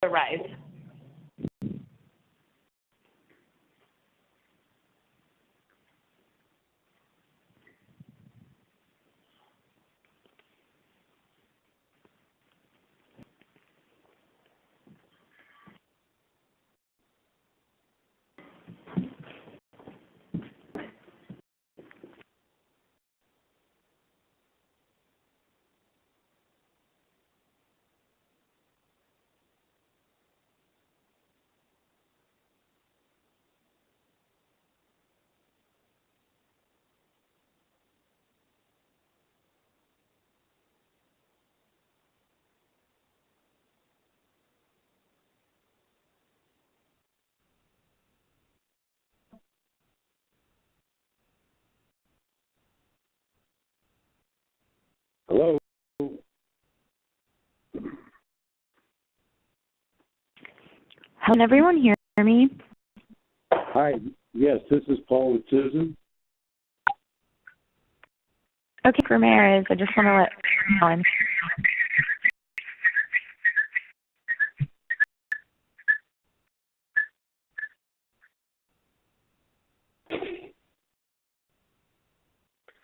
arise. Hello. Can everyone hear me? Hi. Yes, this is Paul and Susan. Okay, for Mayor is, I just want to let you know.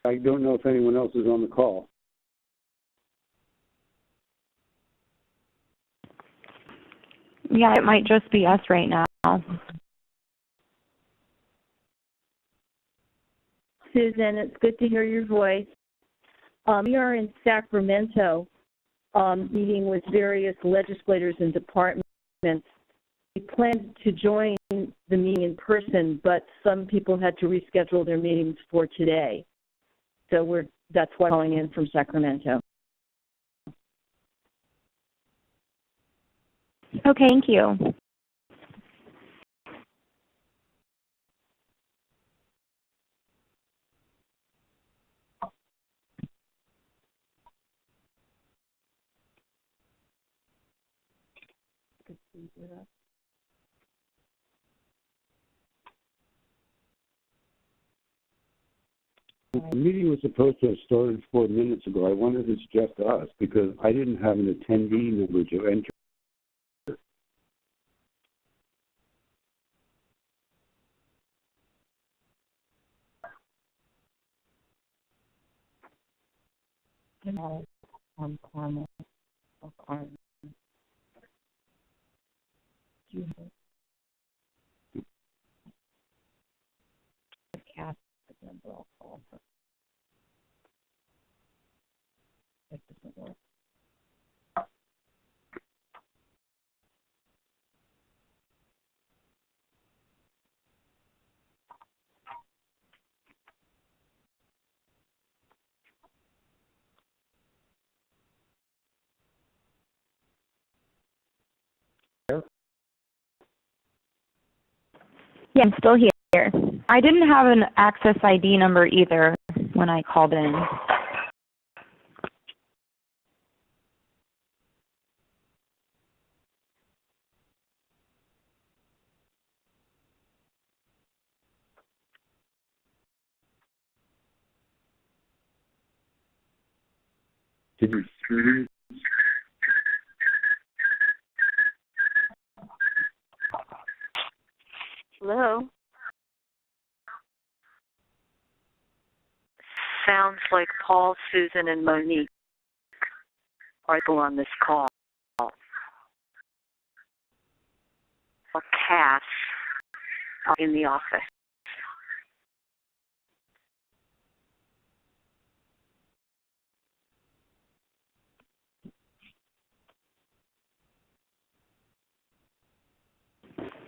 I don't know if anyone else is on the call. Yeah, it might just be us right now. Susan, it's good to hear your voice. We are in Sacramento meeting with various legislators and departments. We planned to join the meeting in person, but some people had to reschedule their meetings for today. So that's why I'm calling in from Sacramento. Okay, thank you. The meeting was supposed to have started 4 minutes ago. I wonder if it's just us because I didn't have an attendee number to enter. Carmel. Do you have a cast number? I'll call her. It doesn't work. Yeah, I'm still here. I didn't have an access ID number either when I called in. Did you see? Hello? Sounds like Paul, Susan, and Monique are on this call. Or Cass in the office.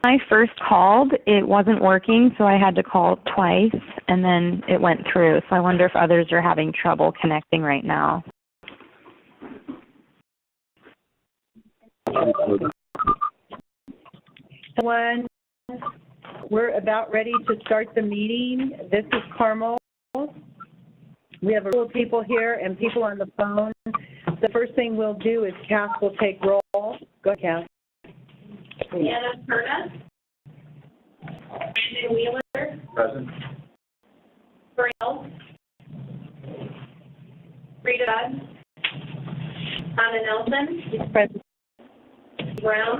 When I first called, it wasn't working, so I had to call twice, and then it went through. So I wonder if others are having trouble connecting right now. Everyone, we're about ready to start the meeting. This is Carmel. We have a couple of people here and people on the phone. The first thing we'll do is Cass will take roll. Go ahead, Cass. Anna Perna. Brandon Wheeler. Present. Braille. Rita Budd. Anna Nelson. Present. Brown.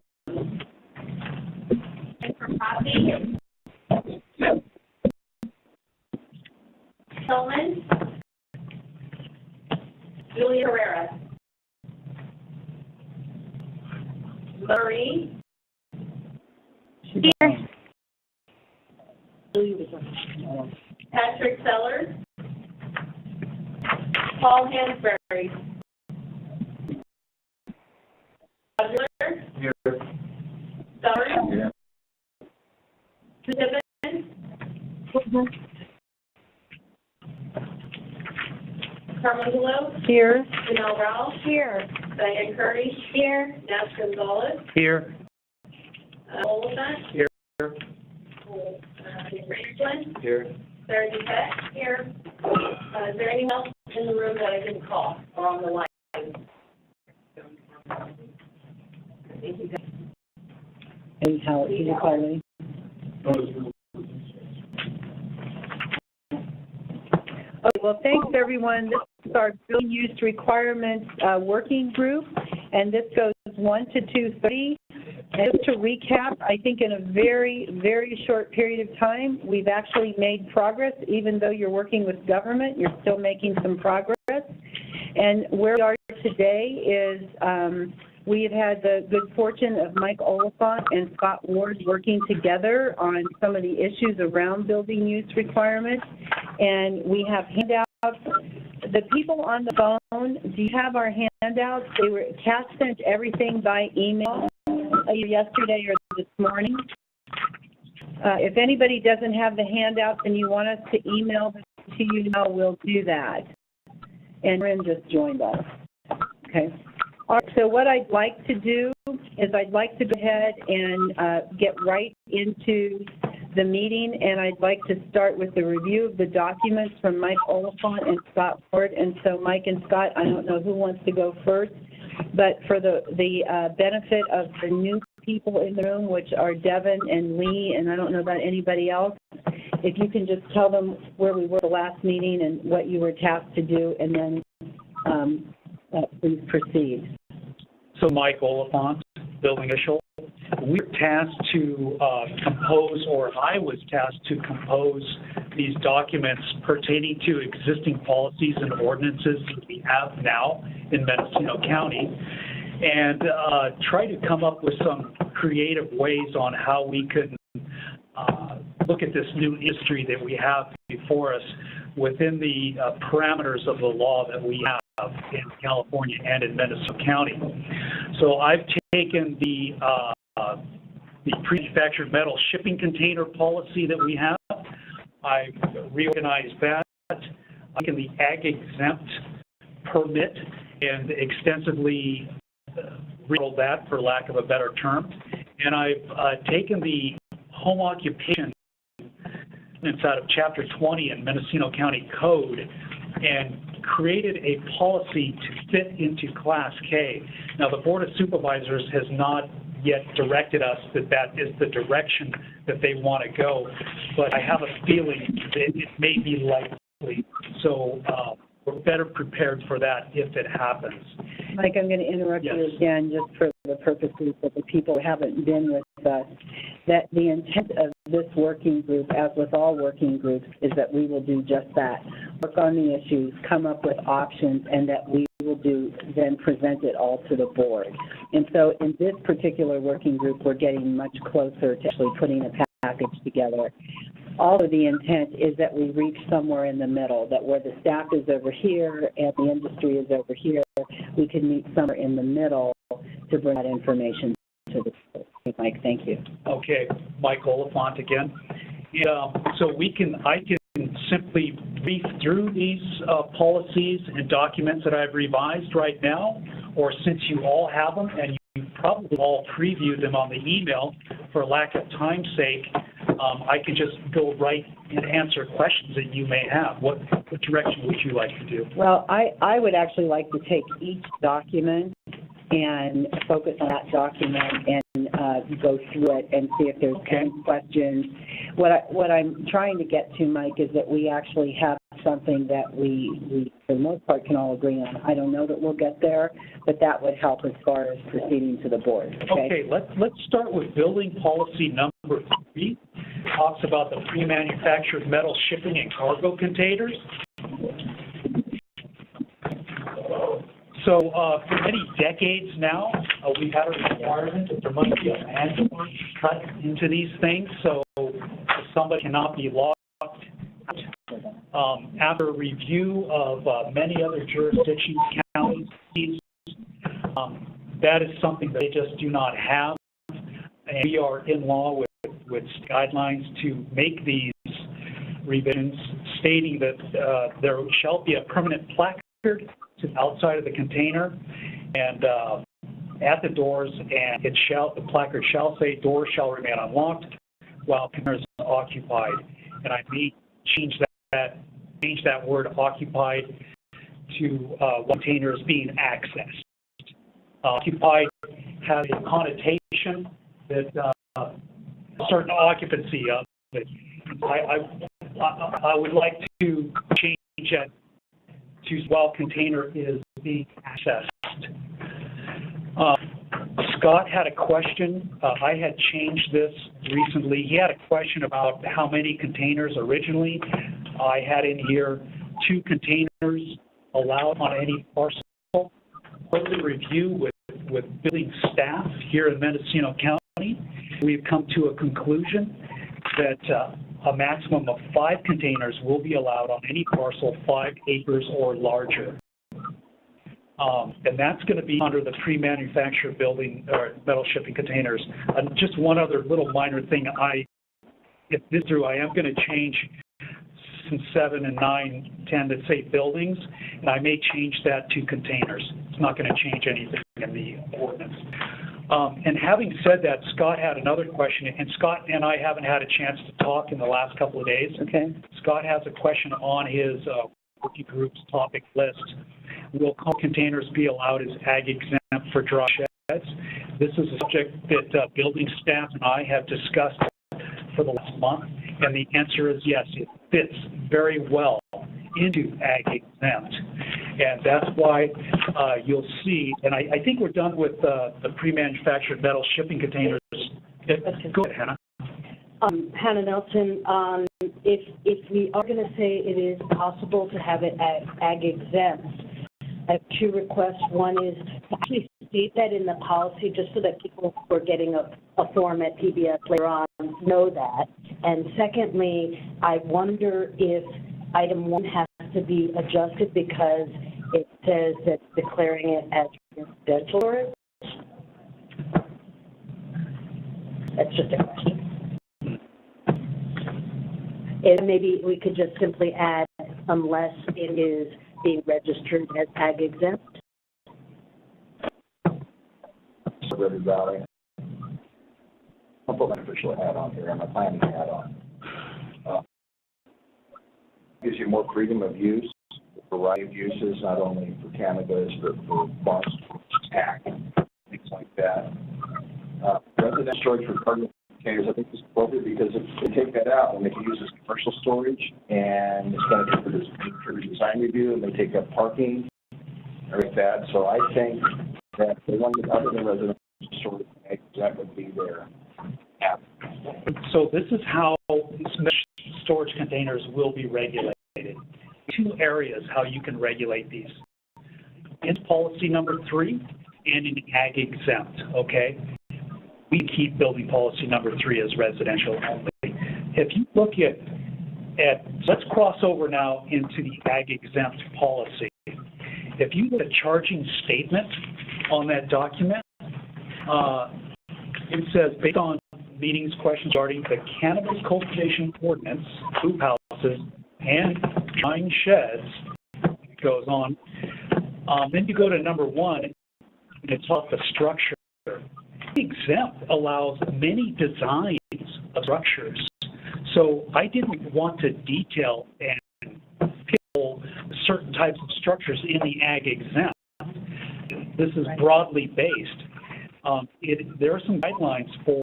Rossi. Tillman. Julia Herrera. Marie. Here. Patrick Sellers. Paul Hansberry. Roger. Here. Stars. Here. Tippin. Carmangelo. Here. Janelle Ralph. Here. Diane Curry. Here. Nash Gonzalez. Here. Oliphant. Here. Franklin. Here. Sarah Dupet. Here. Is there anyone else in the room that I didn't call or on the line? Thank you, guys. And how, did you call me? Okay, well, thanks, everyone. This is our bill use requirements working group, and this goes 1 to 2:30. And just to recap, I think in a very, very short period of time, we've actually made progress. Even though you're working with government, you're still making some progress. And where we are today is we have had the good fortune of Mike Oliphant and Scott Ward working together on some of the issues around building use requirements. And we have handouts. The people on the phone, do you have our handouts? Cass sent everything by email yesterday or this morning. If anybody doesn't have the handouts and you want us to email them to you now, we'll do that. And Rin just joined us. Okay. All right, so what I'd like to do is I'd like to go ahead and get right into the meeting, and I'd like to start with the review of the documents from Mike Oliphant and Scott Ward. And so Mike and Scott, I don't know who wants to go first, but for the benefit of the new people in the room, which are Devin and Lee, and I don't know about anybody else, if you can just tell them where we were the last meeting and what you were tasked to do, and then please proceed. So Mike Oliphant, building official. We were tasked to compose, or I was tasked to compose these documents pertaining to existing policies and ordinances that we have now in Mendocino County, and try to come up with some creative ways on how we could look at this new industry that we have before us within the parameters of the law that we have in California and in Mendocino County. So I've taken the pre-manufactured metal shipping container policy that we have. I've reorganized that. I've taken the ag exempt permit and extensively remodeled that, for lack of a better term. And I've taken the home occupation inside of Chapter 20 in Mendocino County Code and created a policy to fit into Class K. Now, the Board of Supervisors has not yet directed us that that is the direction that they want to go, but I have a feeling that it may be likely. So we're better prepared for that if it happens. Mike, I'm going to interrupt Yes. you again just for the purposes of the people who haven't been with us, that the intent of this working group, as with all working groups, is that we will do just that. Work on the issues, come up with options, and that we will then present it all to the board. And so in this particular working group, we're getting much closer to actually putting a package together. All of the intent is that we reach somewhere in the middle, that where the staff is over here and the industry is over here, we can meet somewhere in the middle to bring that information to the board. Mike, thank you. Okay, Mike Oliphant again. So I can simply read through these policies and documents that I've revised right now, or since you all have them and you probably all previewed them on the email, for lack of time's sake, I can just go right and answer questions that you may have. What direction would you like to do? Well, I would actually like to take each document and focus on that document and go through it and see if there's any questions. What I'm trying to get to, Mike, is that we actually have something that we for the most part can all agree on. I don't know that we'll get there, but that would help as far as proceeding to the board. Okay, Okay, let's start with building policy number 3 talks about the pre-manufactured metal shipping and cargo containers. So for many decades now, we've had a requirement that there must be a manual cut into these things, so somebody cannot be locked out. After a review of many other jurisdictions, counties, that is something that they just do not have. And we are in law with guidelines to make these revisions, stating that there shall be a permanent placard to the outside of the container and at the doors, and the placard shall say doors shall remain unlocked while containers are occupied. And I may change that word occupied to containers being accessed. Occupied has a connotation that certain occupancy of it. I would like to change that to while container is being accessed. Scott had a question. I had changed this recently. He had a question about how many containers originally. I had in here 2 containers allowed on any parcel. Further review with building staff here in Mendocino County, we've come to a conclusion that a maximum of 5 containers will be allowed on any parcel 5 acres or larger. And that's going to be under the pre-manufactured building or metal shipping containers. Just one other little minor thing, if this is through, I am going to change from 7 and 9, 10 that say buildings, and I may change that to containers. It's not going to change anything in the ordinance. And having said that, Scott had another question, and Scott and I haven't had a chance to talk in the last couple of days. Okay. Scott has a question on his working group's topic list. Will containers be allowed as ag exempt for dry sheds? This is a subject that building staff and I have discussed for the last month, and the answer is yes, it fits very well into ag exempt. And that's why you'll see, and I think we're done with the pre-manufactured metal shipping containers. Go ahead, Hannah. Hannah Nelson, if we are going to say it is possible to have it ag exempt, I have 2 requests. One is to actually state that in the policy just so that people who are getting a form at PBS later on know that. And secondly, I wonder if item 1 has to be adjusted because it says that declaring it as residential storage. That's just a question. And maybe we could just simply add unless it is being registered as ag exempt. River Valley. I'll put my official hat on here and my planning hat on. Gives you more freedom of use, a variety of uses, not only for cannabis, but for bus, tack, things like that. Residential storage for cargo containers, I think is appropriate because if they take that out and they can use as commercial storage, and it's going to be for design review, and they take up parking, or like that. So I think that the one other than residential storage, that would be there. Yeah. So this is how storage containers will be regulated. 2 areas how you can regulate these. In policy number 3 and in ag exempt, okay? We keep building policy number 3 as residential only. If you look at let's cross over now into the ag exempt policy. If you look at charging statement on that document, it says based on meetings questions regarding the cannabis cultivation ordinance, hoop houses, and drying sheds, it goes on. Then you go to number 1, and it's off the structure. Exempt allows many designs of structures. So I didn't want to detail and pill certain types of structures in the ag exempt. This is broadly based. There are some guidelines for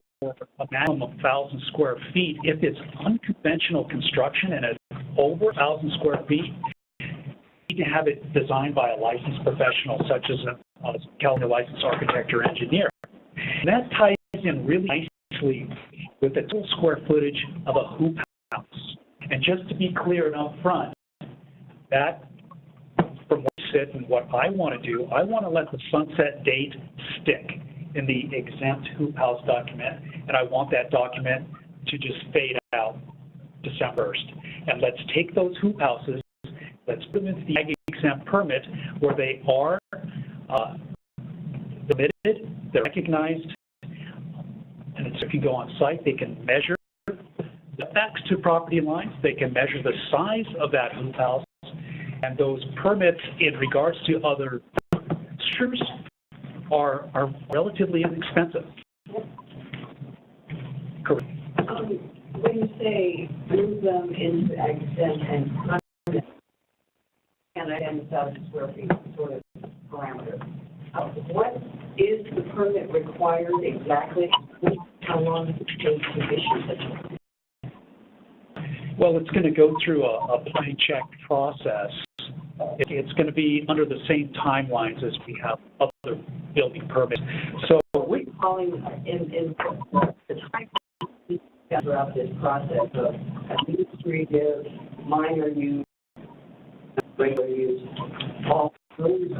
a maximum of 1,000 square feet. If it's unconventional construction and it's over 1,000 square feet, you need to have it designed by a licensed professional, such as a California licensed architect or engineer. And that ties in really nicely with the total square footage of a hoop house. And just to be clear and upfront, that, from what I sit and what I want to do, I want to let the sunset date stick in the exempt hoop house document, and I want that document to just fade out December 1st. And let's take those hoop houses, let's put them into the ag exempt permit where they are permitted, they're recognized, and so if you go on site, they can measure the backs to property lines, they can measure the size of that hoop house, and those permits in regards to other structures are relatively inexpensive. Correct. When you say move them into exempt and 10,000 square feet sort of parameter, what is the permit required exactly? How long does it take to issue such a? Well, it's going to go through a plan check process. It's going to be under the same timelines as we have other building permits. So we're calling in the time throughout this process of administrative, minor use, regular use, all those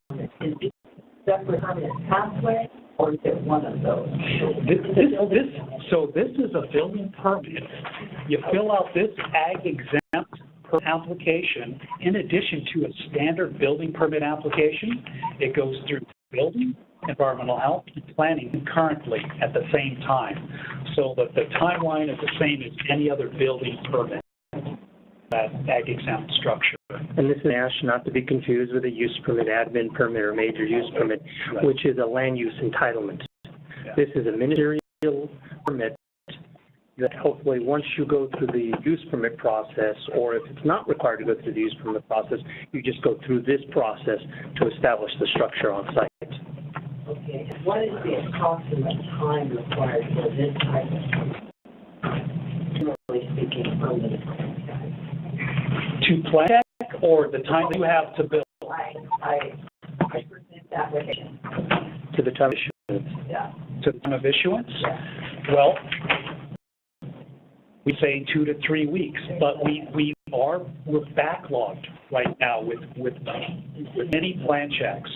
permits. Is it a separate permit pathway, or is it one of those? This is a building permit. You fill out this ag exempt application in addition to a standard building permit application. It goes through building, environmental health, and planning concurrently at the same time, so that the timeline is the same as any other building permit, that ag exempt structure. And this is ASH, not to be confused with a use permit, admin permit, or major use permit, which is a land use entitlement. Yeah. This is a ministerial permit that hopefully once you go through the use permit process, or if it's not required to go through the use permit process, you just go through this process to establish the structure on site. Okay. What is the approximate time required for this type of, generally speaking, permit? To plan check, or the time you have to build? I present the application. To the time of issuance. Yeah. To the time of issuance? Yeah. Well, we say 2 to 3 weeks, but we're backlogged right now with many plan checks.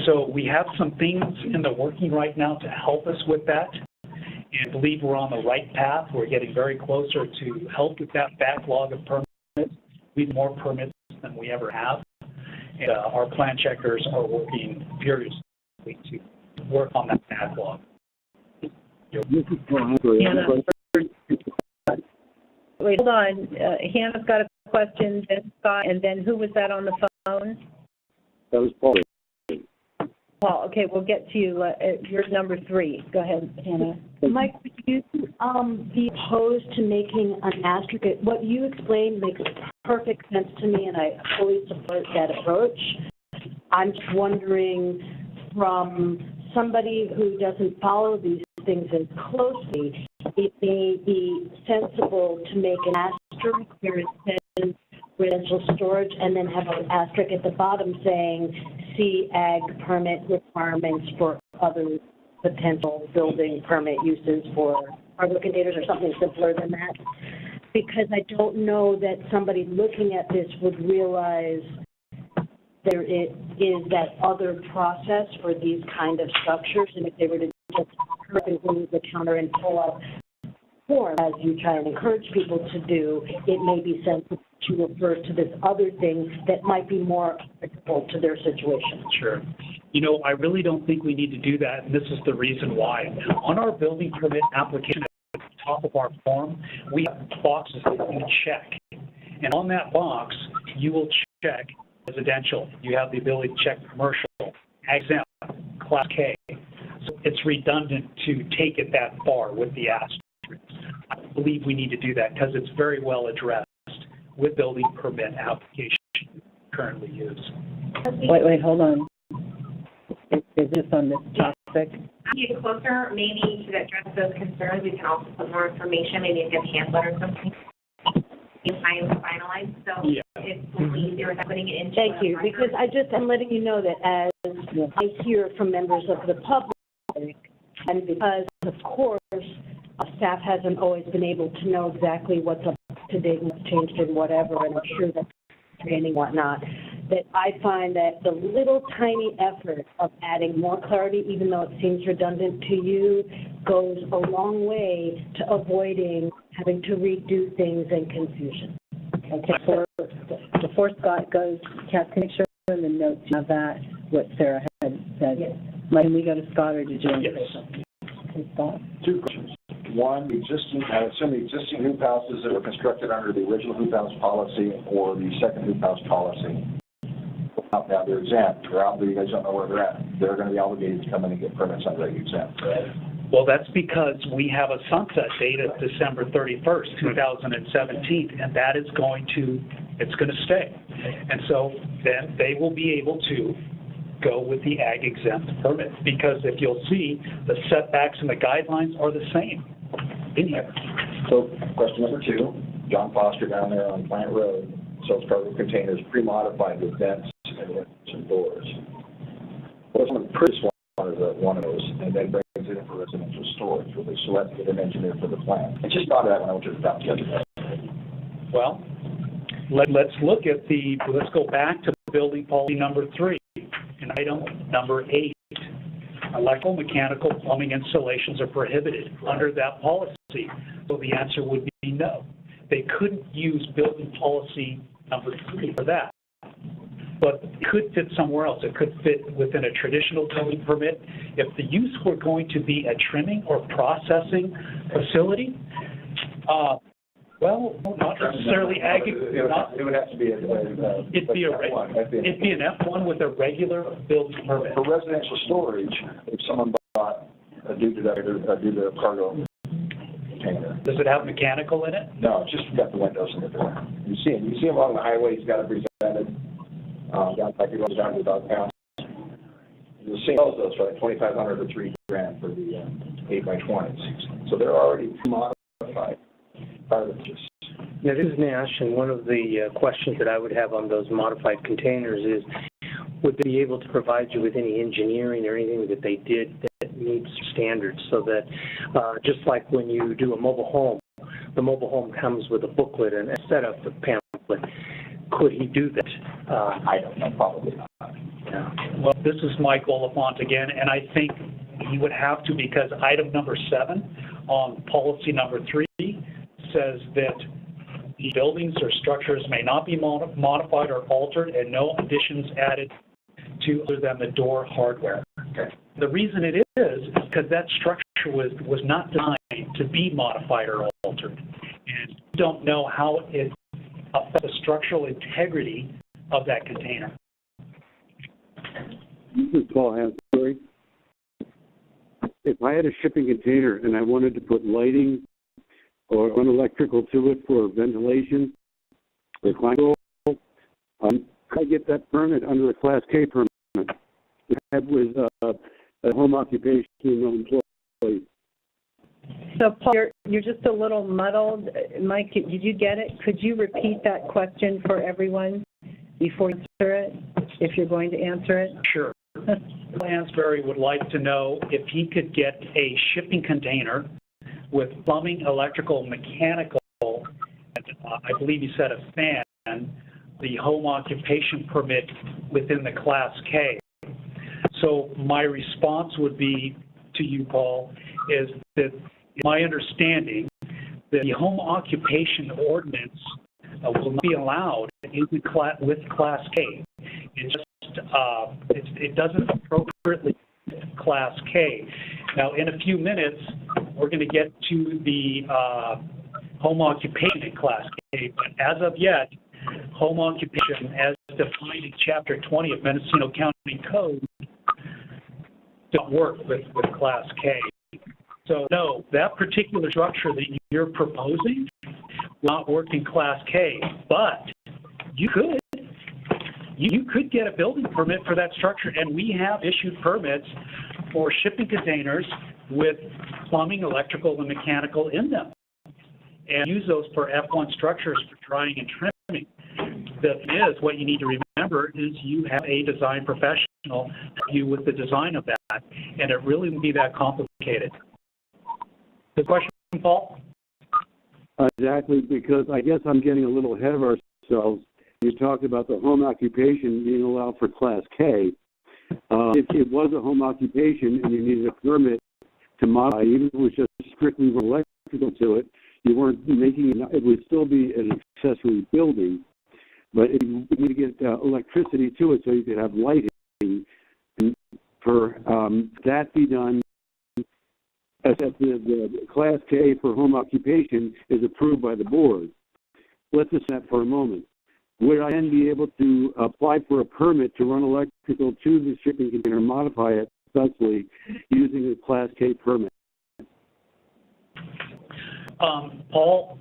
So we have some things in the working right now to help us with that, and I believe we're on the right path. We're getting very closer to help with that backlog of permits. We have more permits than we ever have, and our plan checkers are working furiously to work on that backlog. Hannah, wait, hold on. Hannah's got a question, then Scott, and then who was that on the phone? That was Paul. Paul, okay, we'll get to you. You're number 3. Go ahead, Hannah. Mike, would you be opposed to making an asterisk? What you explained makes perfect sense to me, and I fully support that approach. I'm just wondering, from somebody who doesn't follow these things as closely, it may be sensible to make an asterisk where it says residential storage and then have an asterisk at the bottom saying see ag permit requirements for other potential building permit uses for cargo containers or something simpler than that. Because I don't know that somebody looking at this would realize there is that other process for these kind of structures, and if they were to just go to the counter and pull out form, as you try and encourage people to do, it may be sensible to refer to this other thing that might be more applicable to their situation. Sure. You know, I really don't think we need to do that, and this is the reason why. On our building permit application at the top of our form, we have boxes that you can check. And on that box, you will check residential. You have the ability to check commercial, exempt, Class K. So it's redundant to take it that far with the asterisk. I believe we need to do that because it's very well addressed with building permit application currently used. Wait, hold on. Is this on this topic? Get closer, maybe to address those concerns, we can also put more information, maybe a pamphlet or something. Time to finalize, so Yeah. it's a little easier than putting it into. Thank you, because I'm letting you know that as I hear from members of the public, and because, of course, staff hasn't always been able to know exactly what's up to date and what's changed and whatever, and I'm sure that's training and whatnot, that I find that the little tiny effort of adding more clarity, even though it seems redundant to you, goes a long way to avoiding having to redo things and confusion. Okay, before Scott goes, Kath, can you make sure in the notes you have that, what Sarah had said? Yes. Mike, can we go to Scott, or did you want to say Yes. something? Okay, Scott? Two questions. One, I assume the existing hoop houses that were constructed under the original hoop house policy or the second hoop house policy, now they're exempt. They're out there, you guys don't know where they're at. They're going to be obligated to come in and get permits under the exempt, right? Well, that's because we have a sunset date of December 31st, 2017, and that is going to stay. And so then they will be able to go with the ag exempt permit, because if you'll see, the setbacks and the guidelines are the same in here. So, question number two, John Foster down there on Plant Road sells cargo containers pre-modified with vents and doors. What if someone purchases one of those and then brings it in for residential storage? Will they select to get an engineer for the plan? I just thought of that when I went to the town the other day. Well, let's go back to building policy number 3, and item number 8. Electrical, mechanical, plumbing installations are prohibited under that policy. So the answer would be no. They couldn't use building policy number 3 for that. But it could fit somewhere else. It could fit within a traditional building permit. If the use were going to be a trimming or processing facility, well, not necessarily ag. It would have to be It'd be an F1 with a regular building permit. For residential storage, if someone bought a due to cargo container. Does it have mechanical in it? No, it's just got the windows in the door. You see them along the highway. He's got it presented. Down like it goes down to the dog pound. You'll see those for like $2,500 or $3,000 for the 8x20s. So they're already modified. Now, this is Nash, and one of the questions that I would have on those modified containers is, would they be able to provide you with any engineering or anything that they did that meets standards, so that just like when you do a mobile home, the mobile home comes with a booklet and a setup pamphlet. Could he do that? I don't know, probably not. Yeah. Well, this is Mike Oliphant again, and I think he would have to, because item number 7 on policy number 3 says that the buildings or structures may not be modified or altered and no additions added to other than the door hardware. Okay. The reason it is because that structure was not designed to be modified or altered. And you don't know how it affects the structural integrity of that container. This is Paul Hansberry. If I had a shipping container and I wanted to put lighting or an electrical to it for ventilation or climate control, could I get that permit under a Class K permit? That was a home occupation employee. So, Paul, you're just a little muddled. Mike, did you get it? Could you repeat that question for everyone before you answer it, if you're going to answer it? Sure. Lansbury would like to know if he could get a shipping container with plumbing, electrical, mechanical, and I believe he said a fan, the home occupation permit within the Class K. So my response would be to you, Paul, is that my understanding that the home occupation ordinance will not be allowed with Class K. It doesn't appropriately fit Class K. Now, in a few minutes, we're going to get to the home occupation in Class K, but as of yet, home occupation, as defined in Chapter 20 of Mendocino County Code, don't work with Class K. So, no, that particular structure that you're proposing will not work in Class K, but you could. You could get a building permit for that structure, and we have issued permits for shipping containers with plumbing, electrical, and mechanical in them, and use those for F1 structures for drying and trimming. The thing is, what you need to remember is you have a design professional help you with the design of that, and it really wouldn't be that complicated. The question Paul? Exactly, because I guess I'm getting a little ahead of ourselves. You talked about the home occupation being allowed for Class K. If it was a home occupation and you needed a permit to modify, even if it was just strictly electrical to it, you weren't making it would still be an accessory building. But if you need to get electricity to it so you could have lighting, and for that be done, as the Class K for home occupation is approved by the board. Let's just that for a moment. Would I then be able to apply for a permit to run electrical to the shipping container, modify it successfully using a Class K permit? Paul,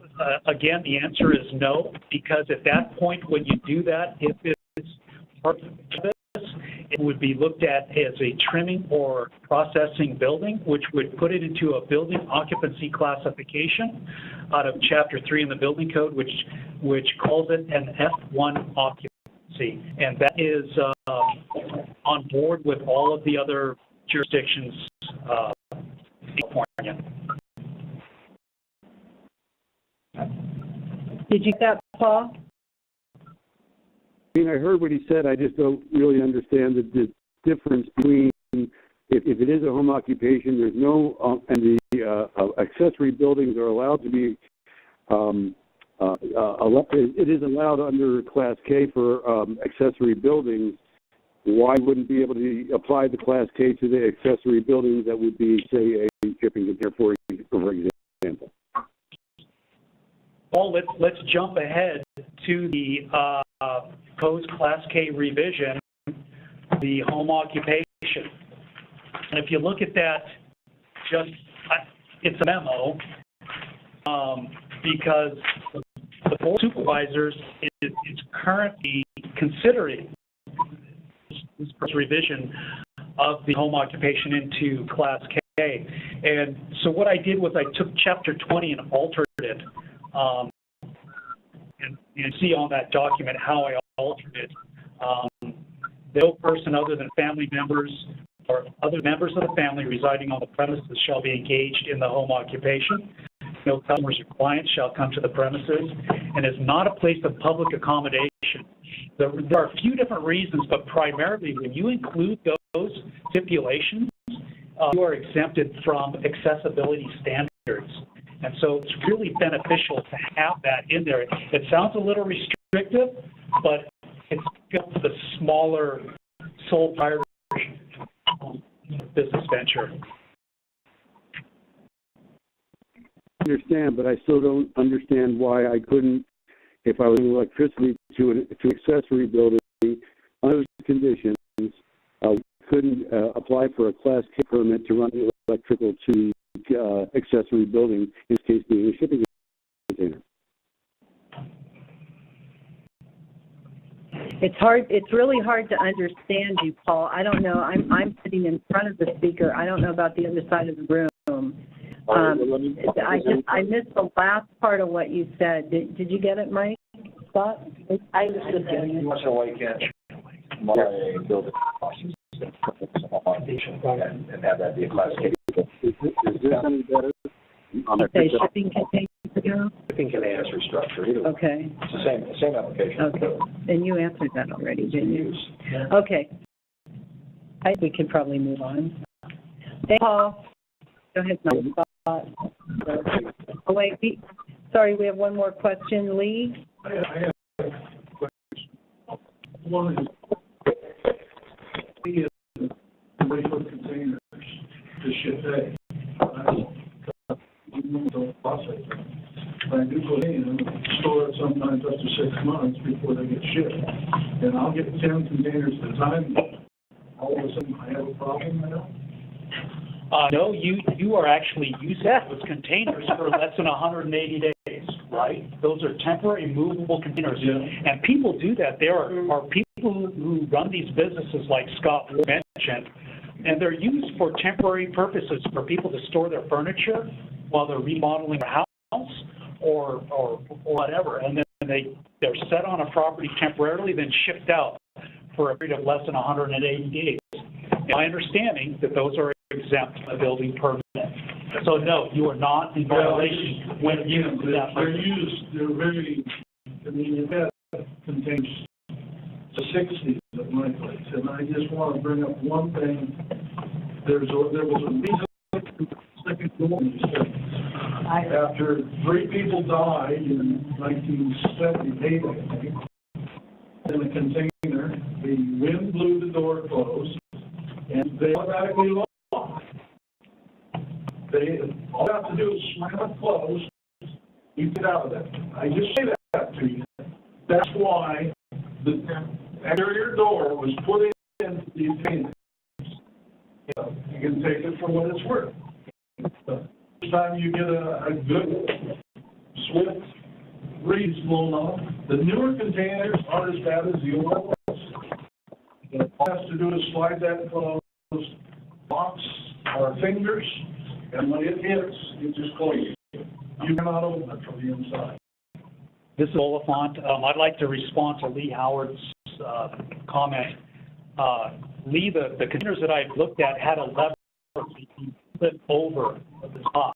again, the answer is no, because at that point when you do that, if it's part of this, it would be looked at as a trimming or processing building, which would put it into a building occupancy classification out of Chapter 3 in the Building Code, which calls it an F1 occupancy. And that is on board with all of the other jurisdictions in California. Did you get that, Paul? I mean, I heard what he said. I just don't really understand the difference between if it is a home occupation, there's no, and the accessory buildings are allowed to be, it is allowed under Class K for accessory buildings. Why wouldn't be able to apply the Class K to the accessory buildings that would be, say, a shipping container, for example? Well, let's jump ahead to the proposed Class K revision, the home occupation. And if you look at that, it's a memo, because the board of supervisors is currently considering this revision of the home occupation into Class K. And so what I did was I took Chapter 20 and altered it. And you see on that document how I altered it. No person other than family members or other members of the family residing on the premises shall be engaged in the home occupation. No customers or clients shall come to the premises, and is not a place of public accommodation. There are a few different reasons, but primarily when you include those stipulations, you are exempted from accessibility standards. And so it's really beneficial to have that in there. It sounds a little restrictive, but it's got the smaller sole proprietorship business venture. I understand, but I still don't understand why I couldn't, if I was in electricity to an accessory building, under those conditions, couldn't apply for a Class K permit to run the electrical to accessory building, in this case being a shipping container. It's really hard to understand you, Paul. I don't know. I'm sitting in front of the speaker. I don't know about the other side of the room. I missed the last part of what you said. Did you get it, Mike? Scott? I understood you. You want to know why you can't modify a building process and have that be a Class K? Is this any better? Say shipping container? Shipping container structure. Either. Okay. It's the same application. Okay. And you answered that already, didn't you? Yeah. Okay. I think we can probably move on. Thank you, Paul. Go ahead, Mike. Oh, wait. Sorry, we have one more question. Lee? I have a question. One is the wafer containers to ship that. Don't process them. But I do go in and store it sometimes up to 6 months before they get shipped. And I'll get 10 containers at a time. All of a sudden, I have a problem now. No, you are actually using those containers for less than 180 days, right? Those are temporary movable containers. Yeah. And people do that. There are people who run these businesses like Scott mentioned, and they're used for temporary purposes for people to store their furniture while they're remodeling their house or whatever. And then they're set on a property temporarily, then shipped out for a period of less than 180 days. My understanding that those are exempt from a building permit. So no, you are not in violation when you do that. They're very, I mean, that contains 60 at my place, and I just want to bring up one thing. There was a reason second door in these things. After 3 people died in 1978, I think, in a container, the wind blew the door closed, and they automatically locked. All they have to do is slam it closed, you get out of that. I just say that to you. That's why the exterior door was put in these containers. You can take it for what it's worth. Each time you get a good, swift breeze blown off, the newer containers aren't as bad as the old ones. All it has to do is slide that closed, box our fingers, and when it hits, it just closes. You cannot open it from the inside. This is Oliphant. I'd like to respond to Lee Howard's comment. Lee, the containers that I've looked at had a lever flip over at the top.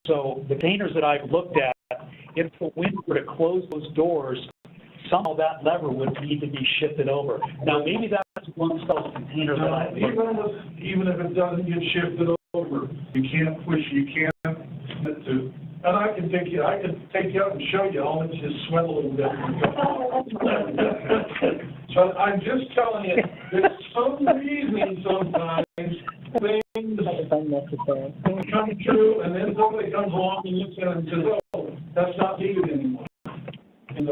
So the containers that I've looked at, if the wind were to close those doors, somehow that lever would need to be shifted over. Now maybe that's one of those containers that I've looked at. Even if it doesn't get shifted over, you can't push, you can't get to. And I can take you out and show you. I'll let you sweat a little bit. But I'm just telling you, there's some reason sometimes things come true, and then somebody comes along and looks at it and says, oh, that's not needed anymore. And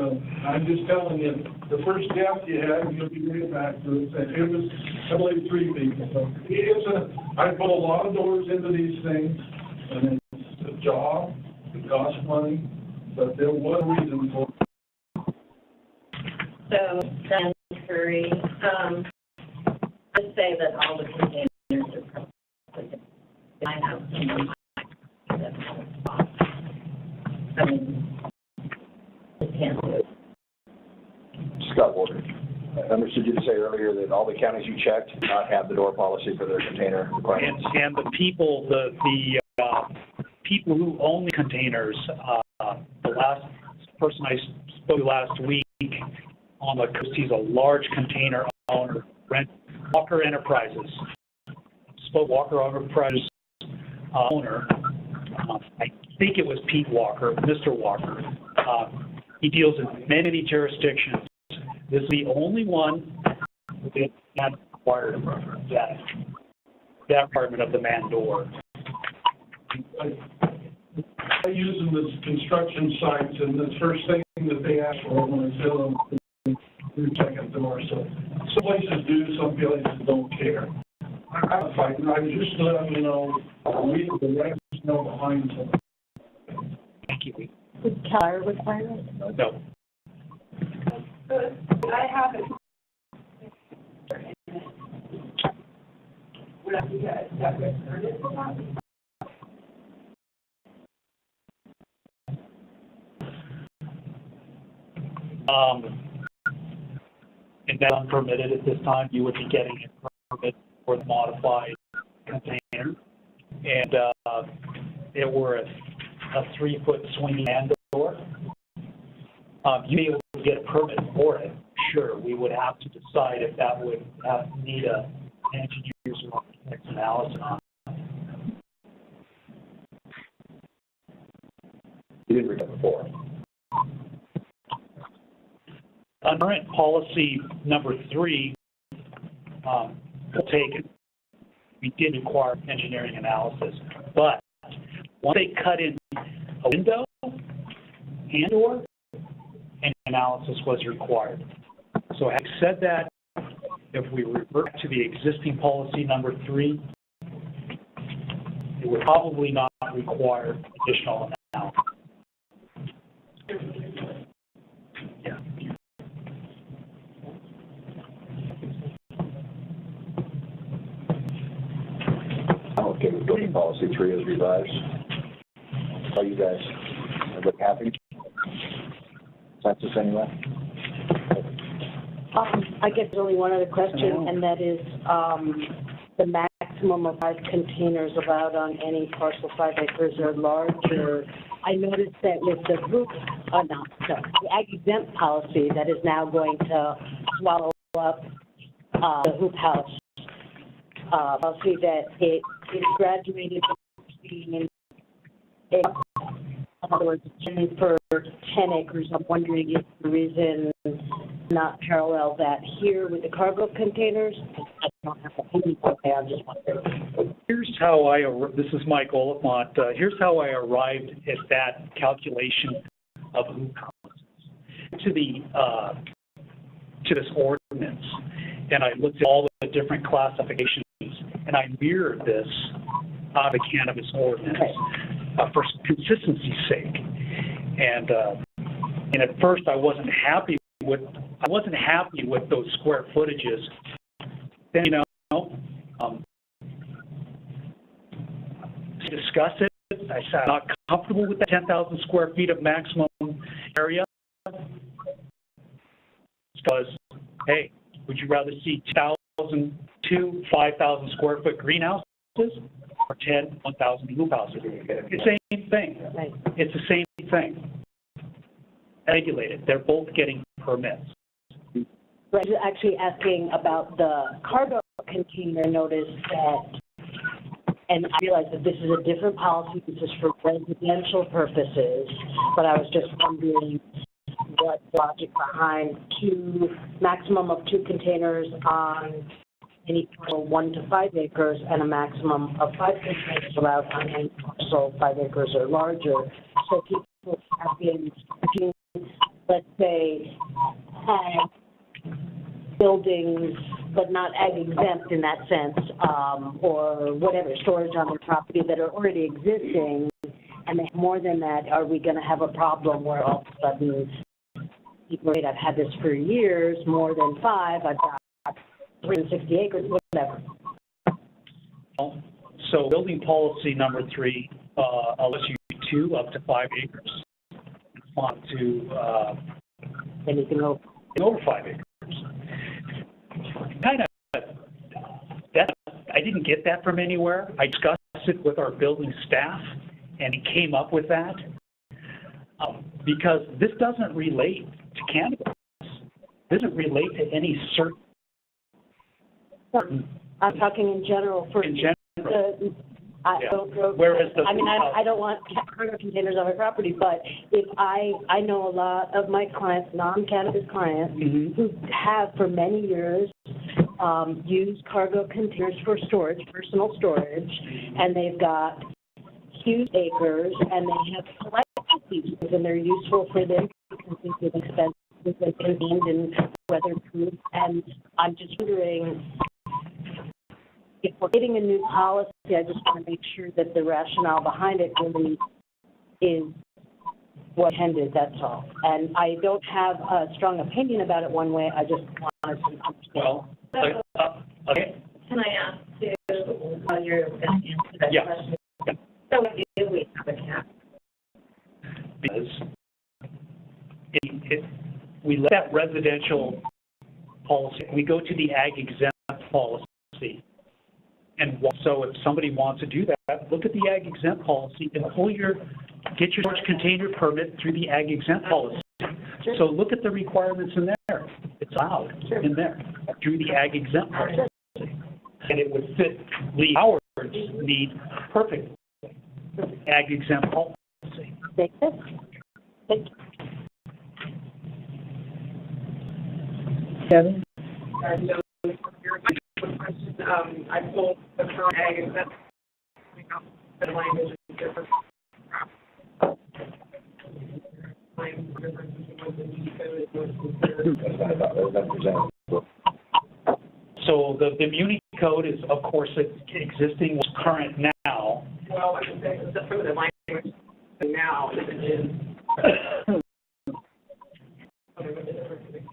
I'm just telling you, the first death you had, you'll be right back to it. It was, I believe, 3 people. So I put a lot of doors into these things, and it's a job. It costs money, but there was a reason for it. So, then, Curry, just say that all the containers are perfect. I have some in my, I mean, I can't do it. Scott Walter. I understood you to say earlier that all the counties you checked did not have the door policy for their container requirements. And the people, people who own the containers, the last person I spoke to last week on the coast, he's a large container owner, Walker Enterprises. Spoke Walker Enterprises owner. I think it was Pete Walker, Mr. Walker. He deals in many jurisdictions. This is the only one that had required that requirement of the man door. I use them as construction sites, and the first thing that they ask for when I fill them is second door. So some places do, some places don't care. I'm not fighting. I'm just letting you know, we the right know behind them. Thank you. Is Keller requirement? No. I have it. Would I be that registered for that? And that's unpermitted at this time. You would be getting a permit for the modified container. And it were a 3-foot swinging man door. You may be able to get a permit for it. Sure, we would have to decide if that would need an engineer's or architect's analysis on it. You didn't read that before. Current policy number 3, taken. We did require engineering analysis, but once they cut in a window and or, an analysis was required. So having said that, if we revert to the existing policy number 3, it would probably not require additional analysis. Yeah. I'm okay with building policy 3 as revised. Are you guys everybody happy? Census anyway? I guess there's only one other question, and that is the maximum maximum of 5 containers allowed on any parcel 5 acres or larger. I noticed that with the the ag exempt policy that is now going to swallow up the hoop house policy, that it graduated to being in other words, for 10 acres. I'm wondering if the reason not parallel that here with the cargo containers. I don't have any okay, I'm just wondering. Here's how this is Mike Oliphant. Here's how I arrived at that calculation of hoop houses. To this ordinance, and I looked at all the different classifications, and I mirrored this out of the cannabis ordinance for consistency's sake. And at first I wasn't happy with those square footages. Then to discuss it, I said I'm not comfortable with the 10,000 square feet of maximum area. Because, hey, would you rather see 5,000 square foot greenhouses or 1,000 hoop houses? It's the same thing. It's the same thing. Regulated. They're both getting permits. Right. Actually asking about the cargo container. Notice that, and I realize that this is a different policy. This is for residential purposes, but I was just wondering what logic behind maximum of 2 containers on any parcel 1 to 5 acres and a maximum of 5 containers allowed on any parcel 5 acres or larger. So people have been, let's say, ag buildings, but not ag exempt in that sense, or whatever, storage on their property that are already existing, and they have more than that. Are we going to have a problem where all of a sudden people say, I've had this for years, more than 5, I've got 360 acres, whatever. So building policy number 3 allows you 2 up to 5 acres. On to anything over 5 acres. Kind of that I didn't get that from anywhere. I discussed it with our building staff, and he came up with that because this doesn't relate to cannabis. This doesn't relate to any certain. I'm talking in general. I don't want cargo containers on my property, but if I know a lot of my clients, non-cannabis clients, who have for many years used cargo containers for storage, personal storage, and they've got huge acres, and they have collected these things, and they're useful for them because they're expensive and contained and weatherproof. And I'm just wondering, if we're getting a new policy, I just want to make sure that the rationale behind it really is what intended, that's all. And I don't have a strong opinion about it one way, I just wanted to understand. Well, okay. Can I ask you, while you're going to answer that question? Yeah. So do we have a cap? Because we let that residential policy, we go to the ag exempt policy. And so if somebody wants to do that, look at the ag exempt policy and get your storage container permit through the ag exempt policy. Sure. So look at the requirements in there. It's allowed in there through the ag exempt policy. And it would fit Lee Howard's need perfectly. Ag exempt policy. Thank you. Kevin? I pulled the current ag exempt, the language is different. So the Muni code is, of course, existing, what's current now. Well, I would say except for the language now, it is.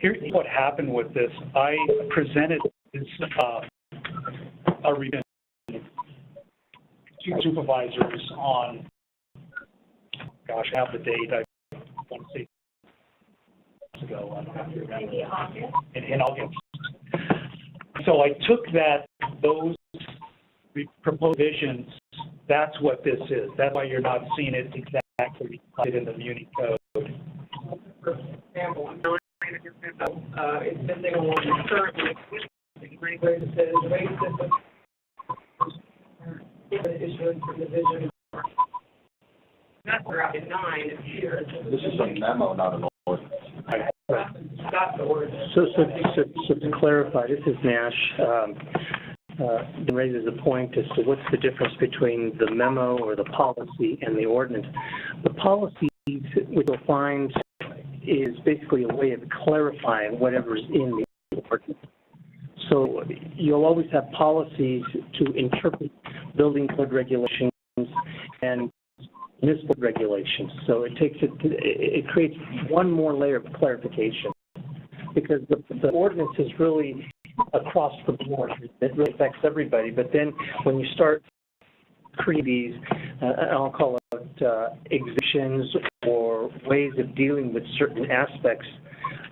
Here's what happened with this. I presented this a review to supervisors on, gosh, I have the date, I want to say ago, I don't have to remember, in August. So I took those proposed visions, that's what this is. That's why you're not seeing it exactly in the Muni code. For example, I'm not trying to it's missing along currently language that says rate system issuance from the vision. That's around 9 here. This is a memo, not an ordinance. That's the ordinance. So to clarify, this is Nash. Raises a point as to what's the difference between the memo or the policy and the ordinance. The policy, which you'll find, is basically a way of clarifying whatever's in the ordinance. So you'll always have policies to interpret building code regulations and municipal regulations. So it creates one more layer of clarification, because the ordinance is really across the board. It really affects everybody. But then when you start creating these, I'll call it exemptions or ways of dealing with certain aspects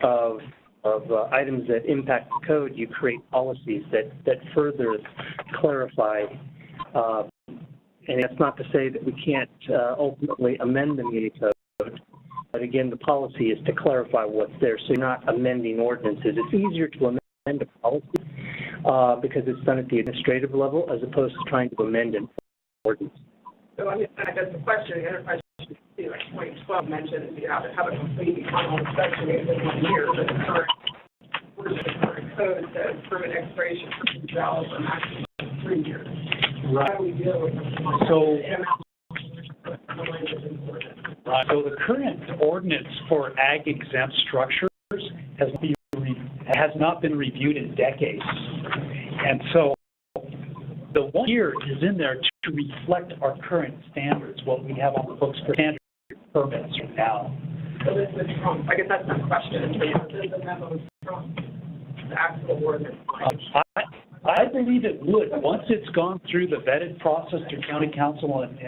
of items that impact the code, you create policies that further clarify. And that's not to say that we can't ultimately amend the Muni code. But again, the policy is to clarify what's there. So you're not amending ordinances. It's easier to amend a policy because it's done at the administrative level as opposed to trying to amend an ordinance. So I guess the question, the enterprise should see, like 2012 mentioned, you have to have a complete final inspection within 1 year, but the current code says permit expiration is valid for maximum 3 years. Right. How do we deal with this? So the current ordinance for ag exempt structures has not been reviewed in decades. And so the 1 year is in there to reflect our current standards, what we have on the books for standard permits right now. So this is from, I guess that's my question, this is a memo from the actual ordinance. I believe it would. Once it's gone through the vetted process through county council and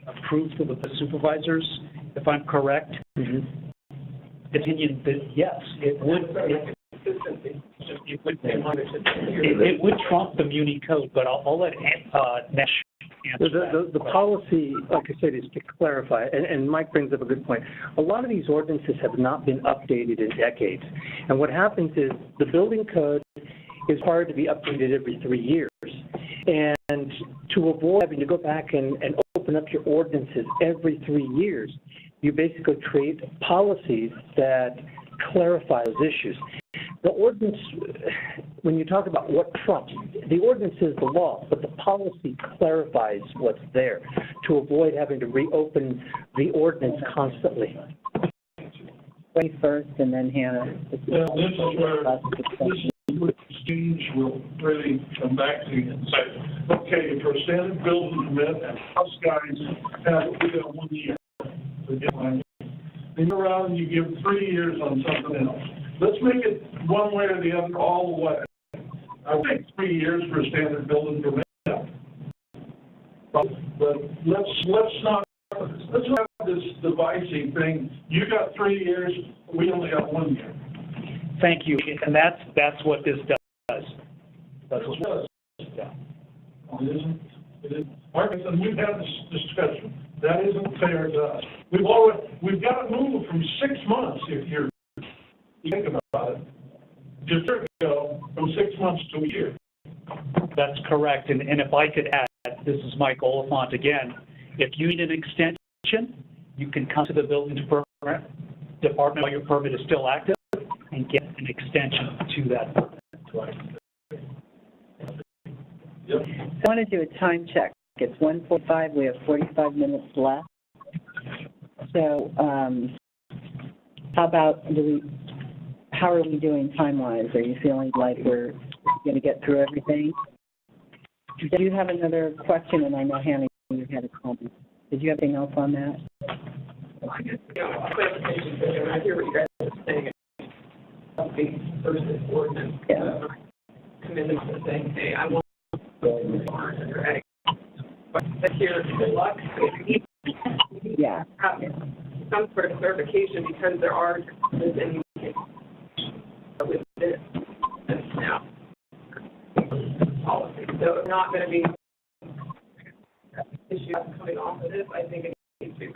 approved through the supervisors, if I'm correct, opinion that yes, it would. It would trump the Muni code, but I'll let Nash answer that. The policy, like I said, is to clarify, and Mike brings up a good point. A lot of these ordinances have not been updated in decades. And what happens is the building code is required to be updated every 3 years. And to avoid having to go back and open up your ordinances every 3 years, you basically create policies that clarify those issues. The ordinance, when you talk about what trumps, the ordinance is the law, but the policy clarifies what's there to avoid having to reopen the ordinance constantly. First, and then Hannah. Well, this is where exchange will really come back to you and say, okay, for a standard building permit, and us guys have, we got 1 year to get one. Then you're around and you give 3 years on something else. Let's make it one way or the other all the way. I think 3 years for a standard building permit. But let's not have this divisive thing. You got 3 years, we only got 1 year. Thank you, and that's what this does. That's what it does. Yeah. It isn't. Marcus, and we've had this discussion. That isn't fair to us. We've got to move from 6 months, if you think about it, just go from 6 months to a year. That's correct, and if I could add, this is Mike Oliphant again. If you need an extension, you can come to the building department while your permit is still active and get an extension to that permit. Right. Yep. I want to do a time check. It's 1:45. We have 45 minutes left. So, how are we doing time-wise? Are you feeling like we're going to get through everything? Did you have another question? And I know, Hannah, you had a comment. Did you have anything else on that? I guess, clarification, and I hear what you guys are saying. Versus ordinance. Yeah. Commitment to saying, hey, I want under ag. But here, good luck. Yeah. Some sort of clarification because there are differences in with this now policy. So it's not going to be issue coming off of this, I think it needs to be,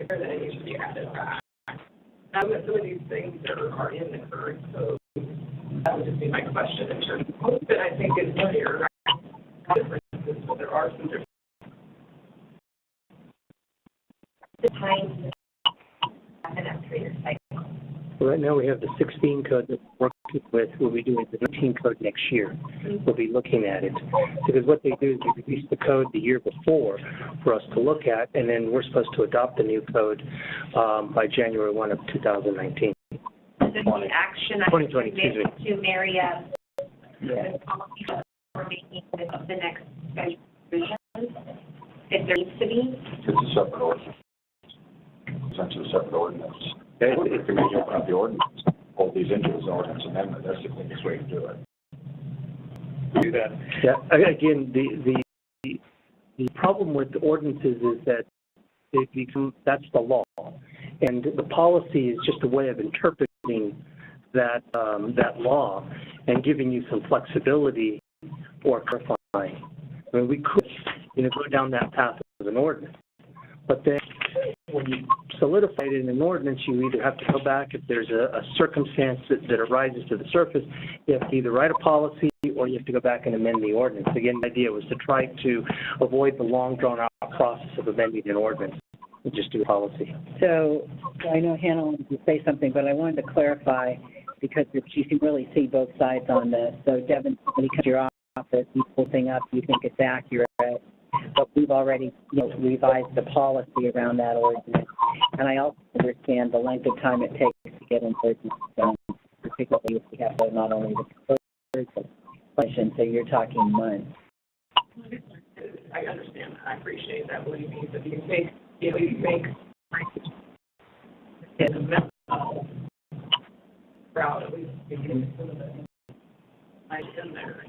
then it needs to be added back. Some of these things are in the current code. That would just be my question in terms of most of it, I think is clear. Differences, but there are some differences. The time an administrator cycle. Right now, we have the 16 code that we're working with. We'll be doing the 19 code next year. We'll be looking at it. Because what they do is they release the code the year before for us to look at, and then we're supposed to adopt the new code by January 1 of 2019. So the action 2020, excuse me. to marry up the policy that we're making with the next revision, if there needs to be. It's a separate ordinance. Essentially a separate ordinance. If you make up the ordinance, hold these into an ordinance amendment, that's the quickest way to do it. Do that. Yeah, again, the problem with the ordinances is that they become, that's the law. And the policy is just a way of interpreting that law and giving you some flexibility or clarifying. I mean, we could, go down that path of an ordinance. But then when you solidify it in an ordinance, you either have to go back if there's a circumstance that arises to the surface, you have to either write a policy or you have to go back and amend the ordinance. Again, the idea was to try to avoid the long, drawn-out process of amending an ordinance and just do a policy. So I know Hannah wanted to say something, but I wanted to clarify because you can really see both sides on this. So Devin, when you come to your office, you pull thing up, you think it's accurate. But we've already, revised the policy around that ordinance. And I also understand the length of time it takes to get an ordinance done, particularly if we have to not only the code, but legislation, so you're talking months. I understand. I appreciate that. What do you mean? That you make the memo route, at least begin some of the nice in there.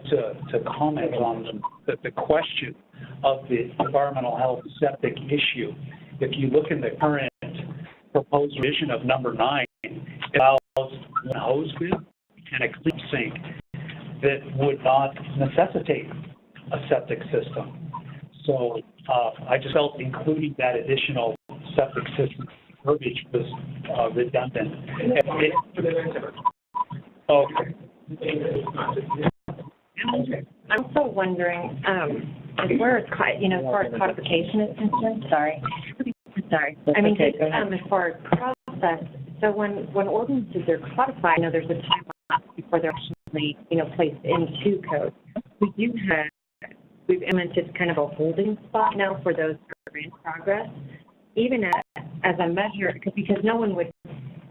To comment on the question of the environmental health septic issue, if you look in the current proposed revision of number 9, it allows one hose bib and a clean sink that would not necessitate a septic system. So I just felt including that additional septic system verbiage was redundant. Okay. I'm also wondering, as far as codification is concerned, sorry. I mean, as far as process, so when ordinances are codified, there's a time lapse before they're actually, placed into code. We've implemented kind of a holding spot now for those that are in progress, even as a measure, because no one would,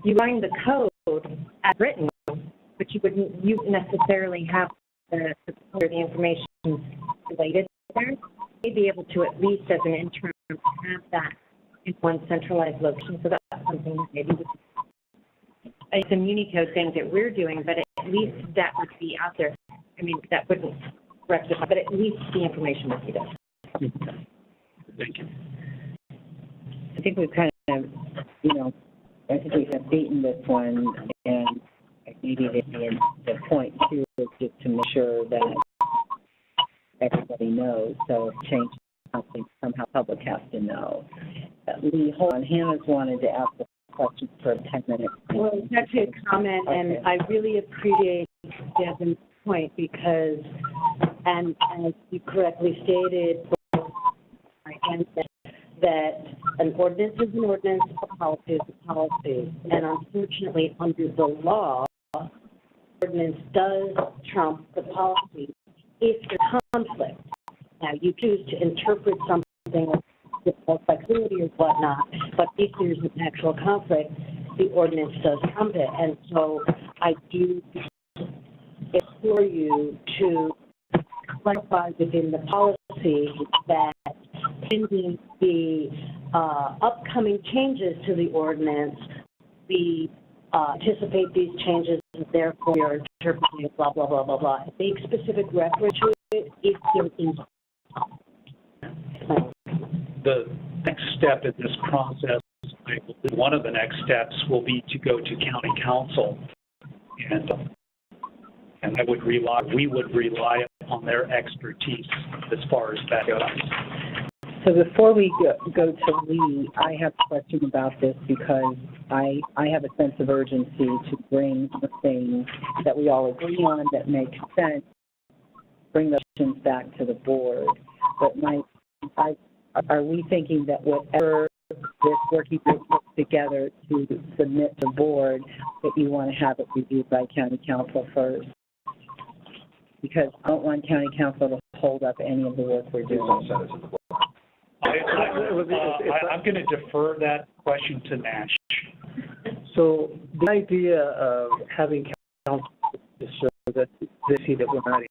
you find the code as written, but you wouldn't necessarily have the information related there. You'd be able to, at least as an interim, have that in one centralized location. So that's something that maybe it's some Unicode things that we're doing, but at least that would be out there. I mean, that wouldn't rectify, but at least the information would be there. Thank you. I think we've kind of, I think we have beaten this one, and maybe the point too is just to make sure that everybody knows. So if change something, somehow public has to know. Lee, hold on. Hannah's wanted to ask a question for 10 minutes. Well, it's actually a comment, and I really appreciate Devin's point because, and as you correctly stated, that an ordinance is an ordinance, a policy is a policy. And unfortunately, under the law, ordinance does trump the policy if there's conflict. Now, you choose to interpret something with flexibility or whatnot, but if there's an actual conflict, the ordinance does trump it. And so I do implore you to clarify within the policy that pending the upcoming changes to the ordinance, we anticipate these changes, and therefore we are interpreting blah, blah, blah, blah, blah. Make specific reference to it if there is. The next step in this process, one of the next steps will be to go to county council and and we would rely on their expertise as far as that goes. So before we go to Lee, I have a question about this because I have a sense of urgency to bring the things that we all agree on that make sense, bring those questions back to the board. But are we thinking that whatever this working group puts together to submit to the board, that you want to have it reviewed by county council first? Because I don't want county council to hold up any of the work we're doing. I'm going to defer that question to Nash. So the idea of having council is so that they see that we're not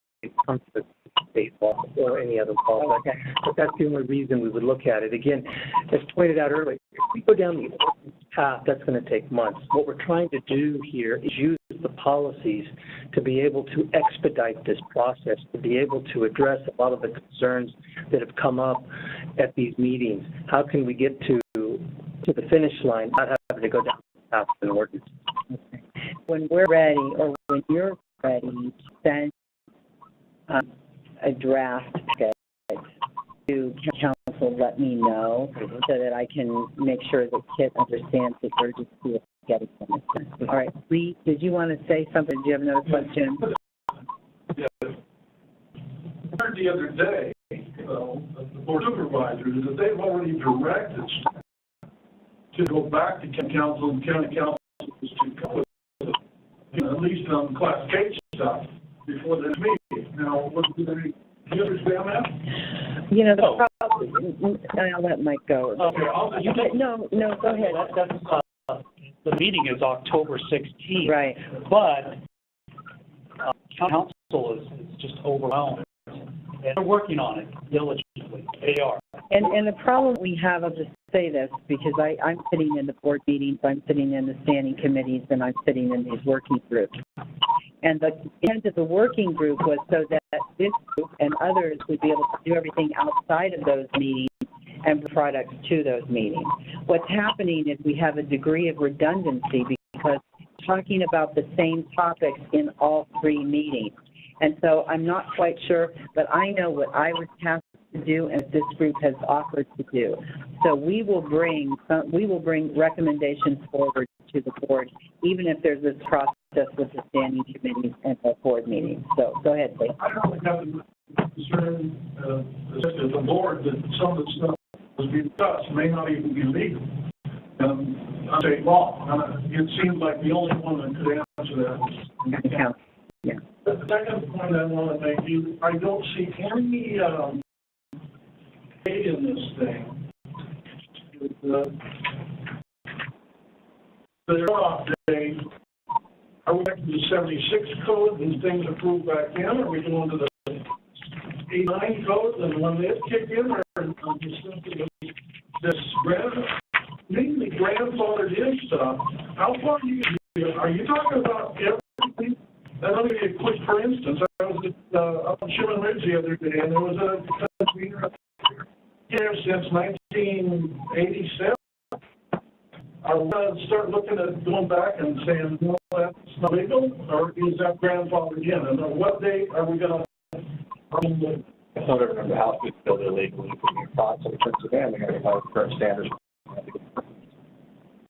come to the state law or any other law, but that's the only reason we would look at it. Again, as pointed out earlier, if we go down the path, that's going to take months. What we're trying to do here is use the policies to be able to expedite this process, to be able to address a lot of the concerns that have come up at these meetings. How can we get to the finish line, not having to go down the path of an ordinance? When we're ready, or when you're ready, to send a draft to council, let me know so that I can make sure that Kit understands the urgency of getting them. All right, Lee, did you want to say something? Do you have another question? Yeah. I heard the other day, the board supervisors, that they've already directed to go back to council and county council to come with, at least on Class K stuff before the meeting. Now, do you understand that? You know, the problem, I'll let Mike go. Okay, No, go ahead. The meeting is October 16th. Right. But council is just overwhelmed. And they're working on it diligently. They are. And the problem we have, I'll just say this, because I'm sitting in the board meetings, I'm sitting in the standing committees, and I'm sitting in these working groups. And the intent of the working group was so that this group and others would be able to do everything outside of those meetings and bring products to those meetings. What's happening is we have a degree of redundancy because talking about the same topics in all three meetings. And so I'm not quite sure, but I know what I was tasked to do and this group has offered to do. So we will bring recommendations forward to the board, even if there's this process with the standing committees and the board meetings. So go ahead, please. I don't have a concern as the board that some of the stuff was being discussed may not even be legal. I say law. It seems like the only one that could answer that. Yeah. The second point I want to make, I don't see any in this thing. The off date, are we back to the 76 code and things approved back in? Are we going to the 89 code and when they kick in, or just simply this mainly grandfathered in stuff? How far are you talking about everything? Let me give you a quick, for instance, I was up on Sherman Ridge the other day, and there was a convener here since 1987. Are we going to start looking at going back and saying, no, that's not legal, or is that grandfathered in? And on what date are we going to? I don't remember the house was built illegally from your thoughts in terms of them. They got to follow current standards.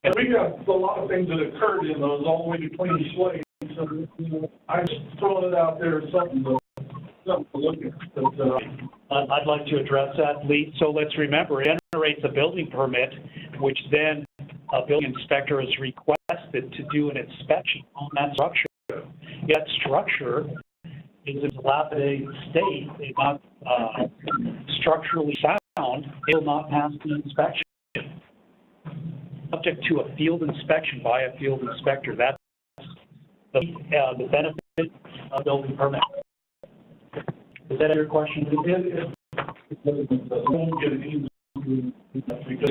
And we got a lot of things that occurred in those all the way to clean slate. So, I'm just throwing it out there, something to look at. But, I'd like to address that, Lee. So let's remember, it generates a building permit, which then a building inspector is requested to do an inspection on that structure. That structure is in a dilapidated state, it's not structurally sound, it will not pass the inspection. Subject to a field inspection by a field inspector. That's the benefit of building permit. Is that your question? So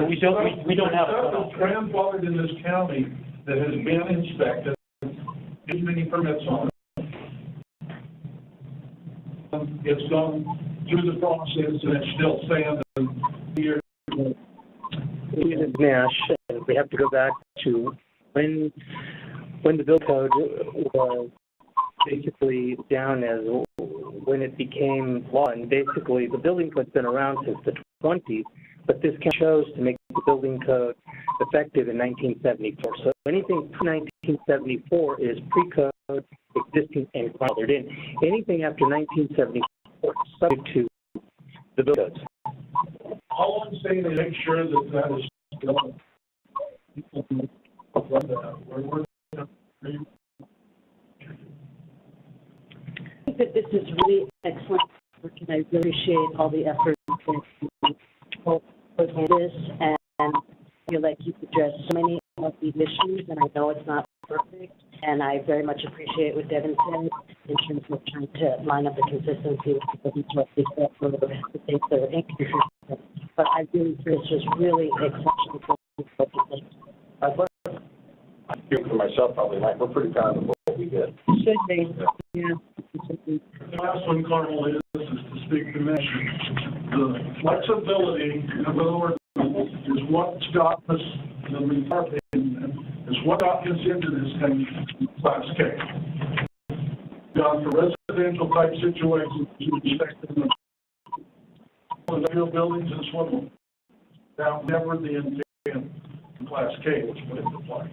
we don't have a grandfathered in this county that has been inspected, gives many permits on it. It's gone through the process and it's still saying here. Nash, and we have to go back to when the bill code was basically down as when it became law, and basically the building code's been around since the 20s, but this chose to make the building code effective in 1974. So anything pre-1974 is pre-code, existing, and grandfathered in. Anything after 1974 is subject to the building codes. All I'm saying is make sure that that is done. I think that this is really excellent work, and I really appreciate all the effort that you put in this, and I feel like you've addressed so many of these issues, and I know it's not perfect, and I very much appreciate what Devin said in terms of trying to line up the consistency with what they said for the things that are inconsistent. But I really feel this was really exceptional for I speak for myself, probably, Mike, we're pretty proud of what we did. Should be, yeah. The last one, Carmel, is to speak to mention. The flexibility, in other words, is what got us, in our opinion, is what got us into this thing, Class K. Done for residential type situations, you expect them to industrial buildings and swimming. That was never the intent in Class K, which put into place.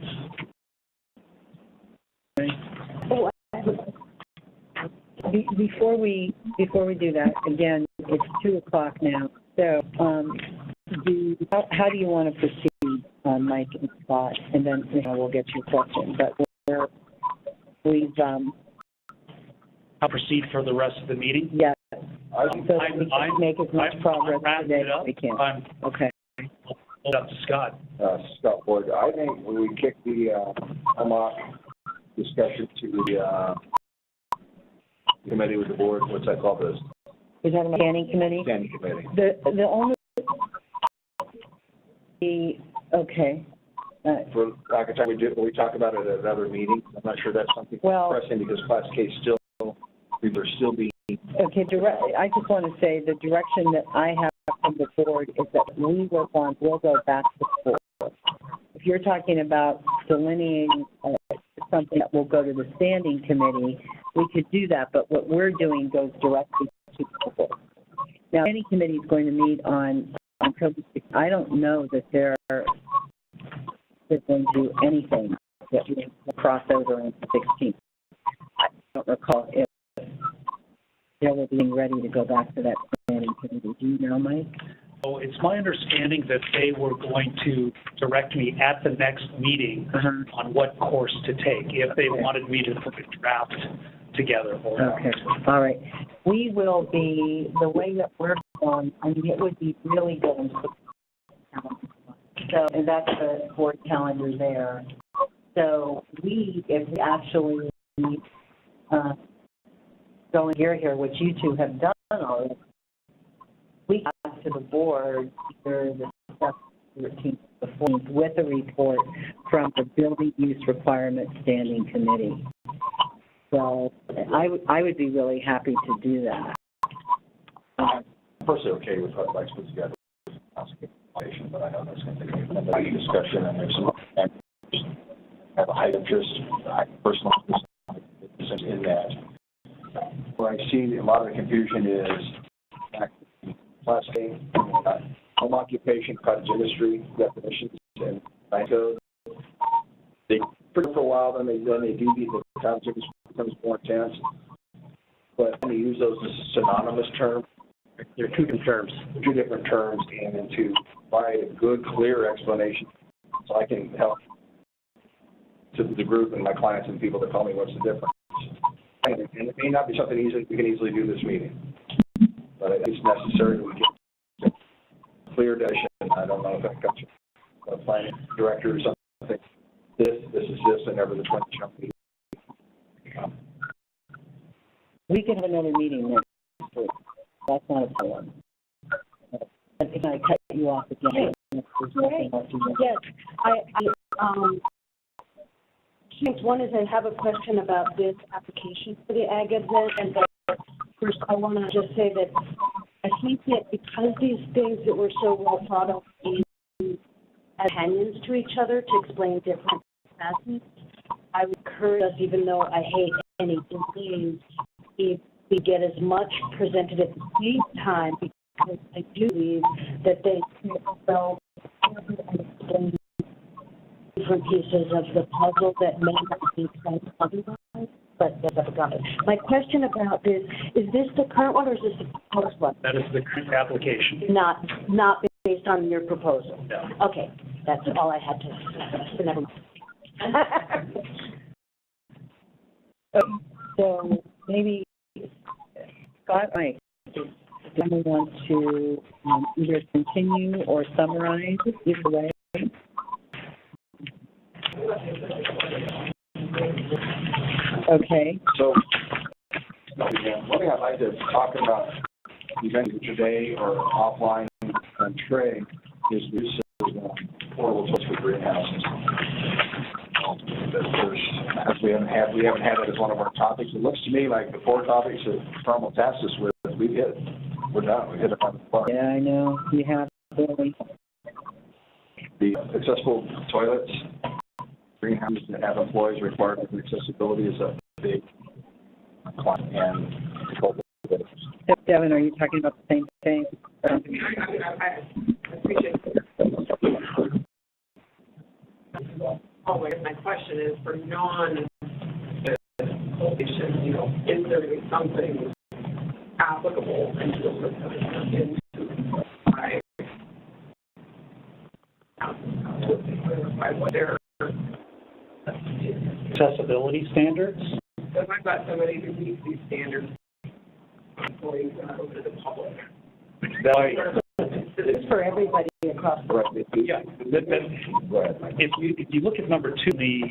Before we do that, again, it's 2:00 now. So, how do you want to proceed, Mike and Scott? And then we'll get your question. But I'll proceed for the rest of the meeting. Yes. So we can make as much progress today as we can. Okay. Hold up to Scott. Scott Boyd, I think when we kick the unlock discussion to the committee with the board, what's that called? Is that a standing committee? Standing committee. The only okay. For like a time we talk about it at another meeting. I'm not sure that's something pressing because Class K still people are still being. Okay, I just want to say the direction that I have from the board is that we'll go back to the board. If you're talking about delineating something that will go to the standing committee, we could do that, but what we're doing goes directly to the board. Now, any committee is going to meet on October 6th. I don't know that they're going to do anything that will cross over on the 16th. I don't recall if they were being ready to go back to that standing committee. Do you know, Mike? So it's my understanding that they were going to direct me at the next meeting on what course to take, if they wanted me to put a draft together or not. Okay, all right. We will be, the way that we're going, I mean, it would be really good in so, and that's the board calendar there. So if we actually go in here, which you two have done already, we got to the board either the 13th or the 14th with a report from the Building Use Requirement Standing Committee. So I would be really happy to do that. I'm personally okay with what Mike's put together, but I know that's going to take another discussion, and there's some have a high interest. I personally interest in that. Where I see a lot of the confusion is Class A, home occupation, cottage industry definitions, and bank code. They for a while, then they deviate. The cottage industry becomes more intense. But when you use those as a synonymous term, they're two different terms. Two different terms, and to provide a good, clear explanation, so I can help to the group and my clients and people that call me what's the difference. And it may not be something we can easily do this meeting, but it's necessary that we get clear definition. I don't know if that comes from a planning director or something. This is this, and never the 20 jump meeting. We can have another meeting next week. That's not a problem. Can I cut you off again? If there's nothing else you want. Yes, one is I have a question about this application for the ag event, and first I want to just say that I think that because these things that were so well thought of as companions to each other to explain different facets, I would encourage us, even though I hate any delays if we get as much presented at the same time, because I do believe that they will explain different pieces of the puzzle that may not be sense otherwise, but yes, I've got it. My question about this, is this the current one or is this the proposed one? That is the current application. Not based on your proposal? No. Okay, that's all I had to say, so never mind. So maybe, Scott, Mike, do you want to either continue or summarize either way? Okay. So, one thing I'd like to talk about either today or offline on Trey is the use of portable toilets for greenhouses. As we haven't had that as one of our topics. It looks to me like the 4 topics that Tom will task us with, we're done. We hit it on the park. Yeah, I know. You have really. The accessible toilets, greenhouses that have employees required for accessibility is a big client and Devin, are you talking about the same thing? I appreciate it. Always, my question is for non-patients, is there going to be something applicable into what their Accessibility standards? if I've got somebody who meets these standards, employees open to the public. It's for everybody across the board. Yeah. If you look at number 2, the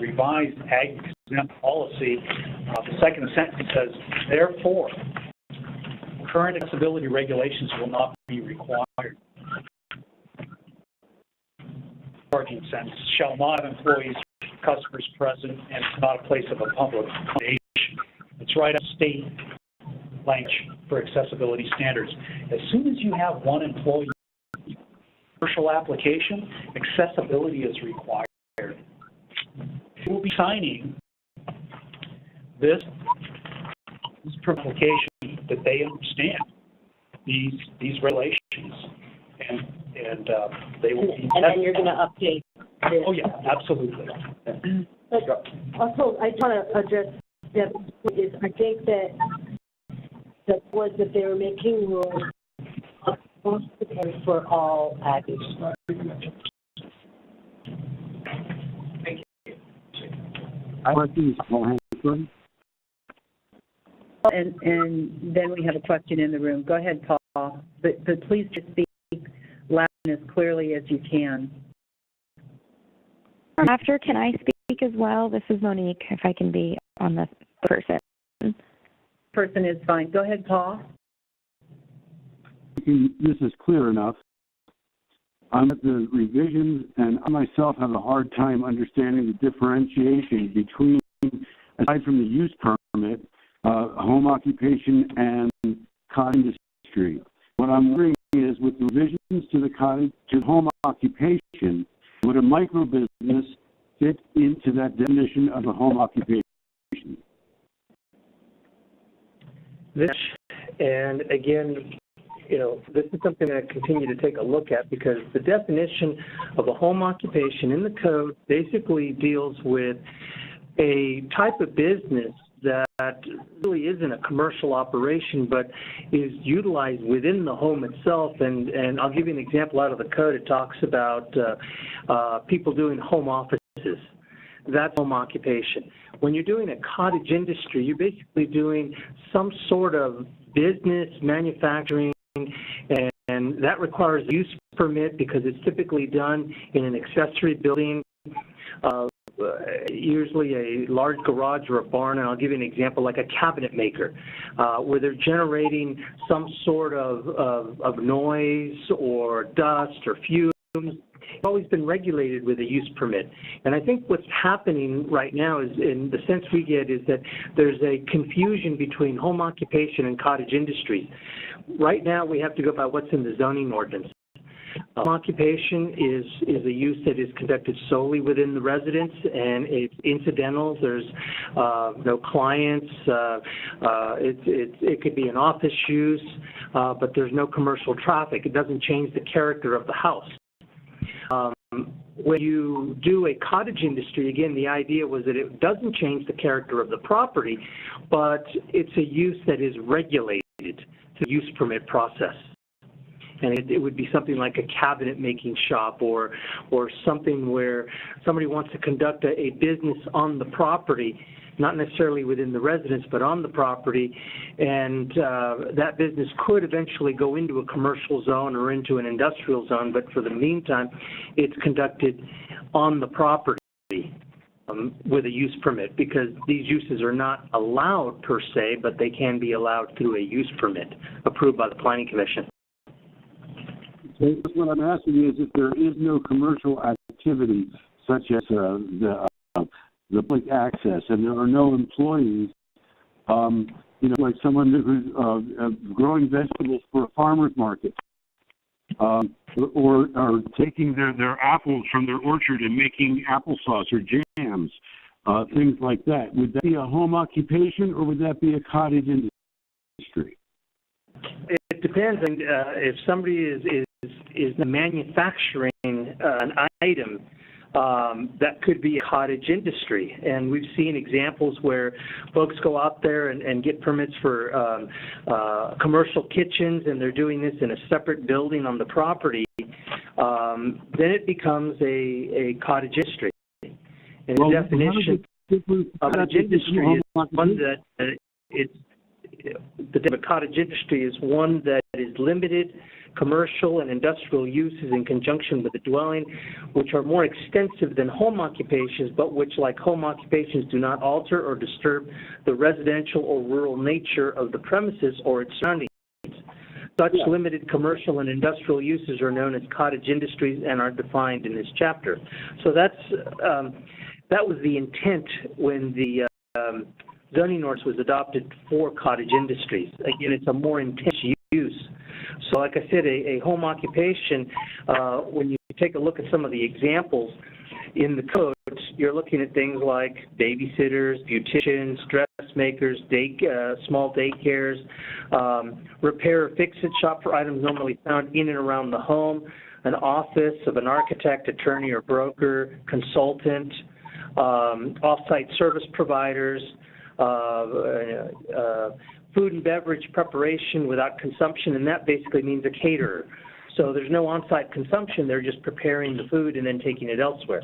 revised ag exempt policy, the second sentence says, therefore, current accessibility regulations will not be required. Parking sense shall not have employees, customers present, and it's not a place of a public accommodation. It's right on state language for accessibility standards. As soon as you have one employee, commercial application, accessibility is required. You will be signing this application that they understand these regulations, and they will be. And then you're going to update this. Oh yeah, absolutely. But also, I want to address that is I think that was that they were making rules across the country for all aggies. Thank you. I want these all hands on. And then we have a question in the room. Go ahead, Paul, but please just speak loud and as clearly as you can. After, can I speak as well? This is Monique, if I can be on the person. Person is fine. Go ahead, Paul. This is clear enough. I'm at the revisions, and I myself have a hard time understanding the differentiation between, aside from the use permit, home occupation and cottage industry. What I'm wondering is, with the revisions to the cottage to home occupation, would a micro business fit into that definition of a home occupation? And again, this is something that I continue to take a look at, because the definition of a home occupation in the code basically deals with a type of business that really isn't a commercial operation, but is utilized within the home itself. And I'll give you an example out of the code. It talks about people doing home offices. That's home occupation. When you're doing a cottage industry, you're basically doing some sort of business, manufacturing, and that requires a use permit because it's typically done in an accessory building, usually a large garage or a barn. And I'll give you an example, like a cabinet maker, where they're generating some sort of noise or dust or fumes. It's always been regulated with a use permit. And I think what's happening right now is, in the sense we get, is that there's a confusion between home occupation and cottage industry. Right now we have to go by what's in the zoning ordinance. Occupation is a use that is conducted solely within the residence, and it's incidental. There's no clients. It could be an office use, but there's no commercial traffic. It doesn't change the character of the house. When you do a cottage industry, again, the idea was that it doesn't change the character of the property, but it's a use that is regulated through the use permit process. And it would be something like a cabinet making shop or something where somebody wants to conduct a business on the property, not necessarily within the residence, but on the property, and that business could eventually go into a commercial zone or into an industrial zone, but for the meantime, it's conducted on the property with a use permit, because these uses are not allowed per se, but they can be allowed through a use permit approved by the Planning Commission. So what I'm asking you is if there is no commercial activity, such as the public access, and there are no employees, like someone who's growing vegetables for a farmer's market, or taking their apples from their orchard and making applesauce or jams, things like that. Would that be a home occupation, or would that be a cottage industry? It depends on if somebody is manufacturing an item. That could be a cottage industry, and we've seen examples where folks go out there and get permits for commercial kitchens, and they're doing this in a separate building on the property. Then it becomes a cottage industry. And the definition of cottage industry is one that the cottage industry is one that is limited commercial and industrial uses in conjunction with the dwelling, which are more extensive than home occupations, but which, like home occupations, do not alter or disturb the residential or rural nature of the premises or its surroundings. Such limited commercial and industrial uses are known as cottage industries and are defined in this chapter. So that was the intent when the zoning ordinance was adopted for cottage industries. Again, it's a more intense use. So like I said, a home occupation, when you take a look at some of the examples in the code, you're looking at things like babysitters, beauticians, dressmakers, small daycares, repair or fix-it shop for items normally found in and around the home, an office of an architect, attorney, or broker, consultant, off-site service providers, food and beverage preparation without consumption, and that basically means a caterer. So there's no on-site consumption, they're just preparing the food and then taking it elsewhere.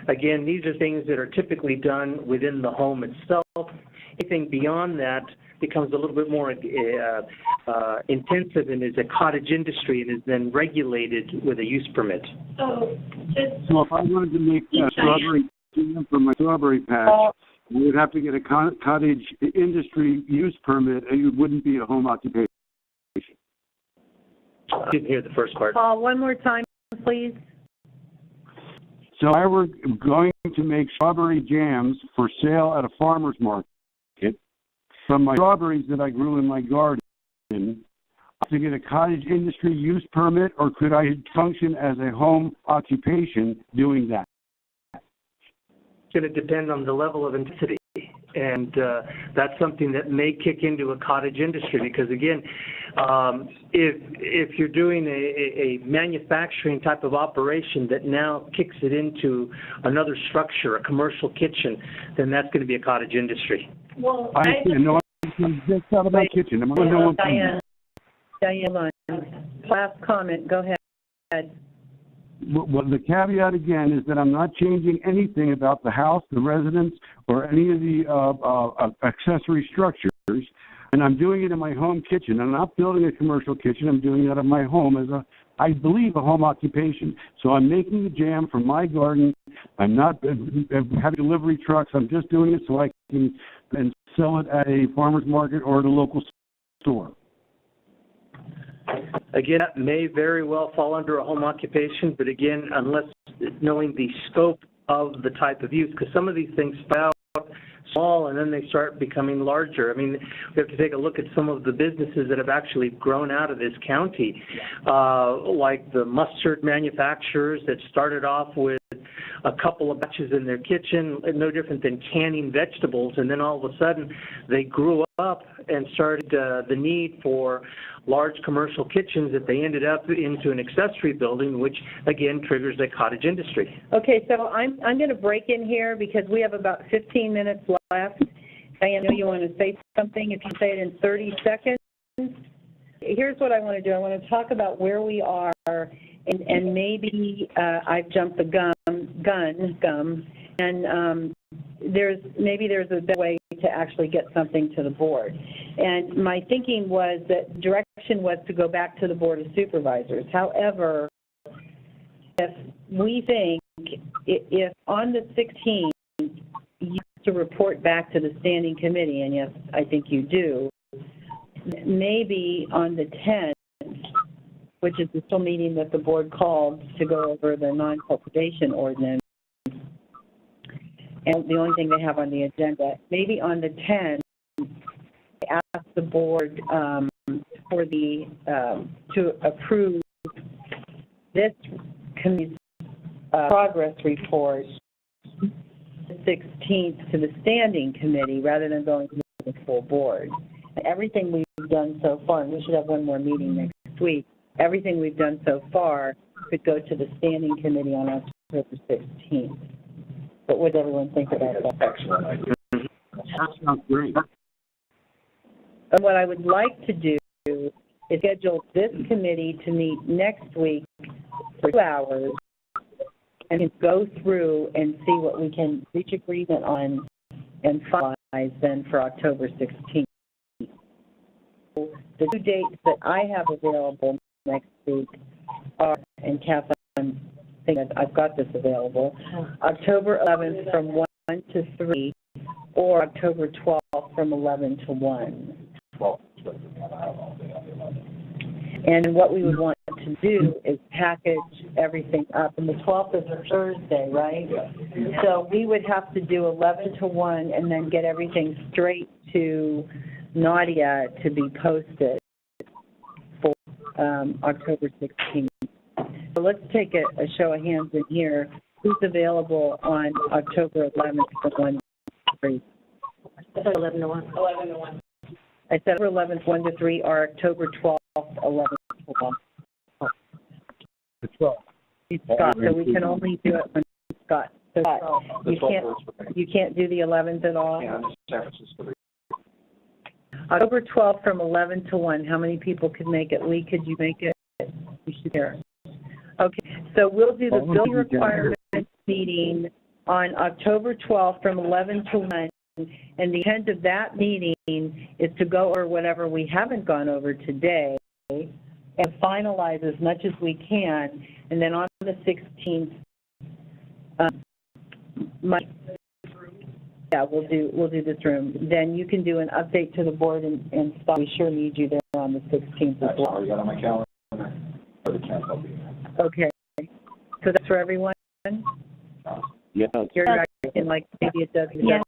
Again, these are things that are typically done within the home itself. Anything beyond that becomes a little bit more intensive and is a cottage industry and is then regulated with a use permit. So if I wanted to make strawberry jam for my strawberry patch, you would have to get a cottage industry use permit, and it wouldn't be a home occupation. I didn't hear the first part. Paul, one more time, please. So I were going to make strawberry jams for sale at a farmer's market from my strawberries that I grew in my garden. To get a cottage industry use permit, or could I function as a home occupation doing that? It's going to depend on the level of intensity, and that's something that may kick into a cottage industry, because again, if you're doing a manufacturing type of operation that now kicks it into another structure, a commercial kitchen, then that's going to be a cottage industry. Well, That's not about kitchen. I'm going to know. Diane, last comment. Go ahead. Well, the caveat again is that I'm not changing anything about the house, the residence, or any of the accessory structures, and I'm doing it in my home kitchen. I'm not building a commercial kitchen. I'm doing it at my home as I believe, a home occupation. So I'm making the jam from my garden. I'm not having delivery trucks. I'm just doing it so I can and sell it at a farmer's market or at a local store. Again, that may very well fall under a home occupation, but again, unless knowing the scope of the type of use, because some of these things spell out small, and then they start becoming larger. I mean, we have to take a look at some of the businesses that have actually grown out of this county, like the mustard manufacturers that started off with a couple of batches in their kitchen, no different than canning vegetables, and then all of a sudden they grew up and started the need for large commercial kitchens that they ended up into an accessory building, which again triggers the cottage industry. Okay, so I'm going to break in here because we have about 15 minutes left. Diane, I know you want to say something. If you say it in 30 seconds. Here's what I want to do. I want to talk about where we are, and maybe I've jumped the gun, and there's a better way to actually get something to the board. And my thinking was that direction was to go back to the Board of Supervisors. However, if we think, if on the 16th you have to report back to the standing committee, and yes, I think you do, maybe on the 10th, which is the still meeting that the board called to go over the non-cultivation ordinance, and the only thing they have on the agenda, maybe on the 10th, ask the board for the to approve this committee's progress report the 16th to the standing committee rather than going to the full board. Everything we've done so far, and we should have one more meeting next week, everything we've done so far could go to the standing committee on October 16th. But what does everyone think about that? Excellent idea. That sounds great. And what I would like to do is schedule this committee to meet next week for 2 hours and go through and see what we can reach agreement on and finalize then for October 16th. The 2 dates that I have available next week are, and Kath, I think I've got this available, October 11th from 1 to 3 or October 12th from 11 to 1. And what we would want to do is package everything up. And the 12th is a Thursday, right? Yeah. So we would have to do 11 to 1 and then get everything straight to Nadia to be posted for October 16th. So let's take a show of hands in here. Who's available on October 11th from 1 to 3? I said 11 to 1. 11 to 1. I said October 11th, 1 to 3, or October 12th, 11 to 1. The 12th. Scott, so we can only do it when Scott. So Scott, you can't do the 11th at all? Yeah, San Francisco. October 12th from 11 to 1. How many people could make it? Lee, could you make it? You should hear. Okay, so we'll do the building requirements meeting on October 12th from 11 to 1. And the intent of that meeting is to go over whatever we haven't gone over today and finalize as much as we can. And then on the 16th, we'll do this room. Then you can do an update to the board and stop. We sure need you there on the 16th as well. I already got on my calendar. For the 10th, I'll be there. Okay. So that's for everyone? Yeah. You're right, and like maybe it does. Yeah.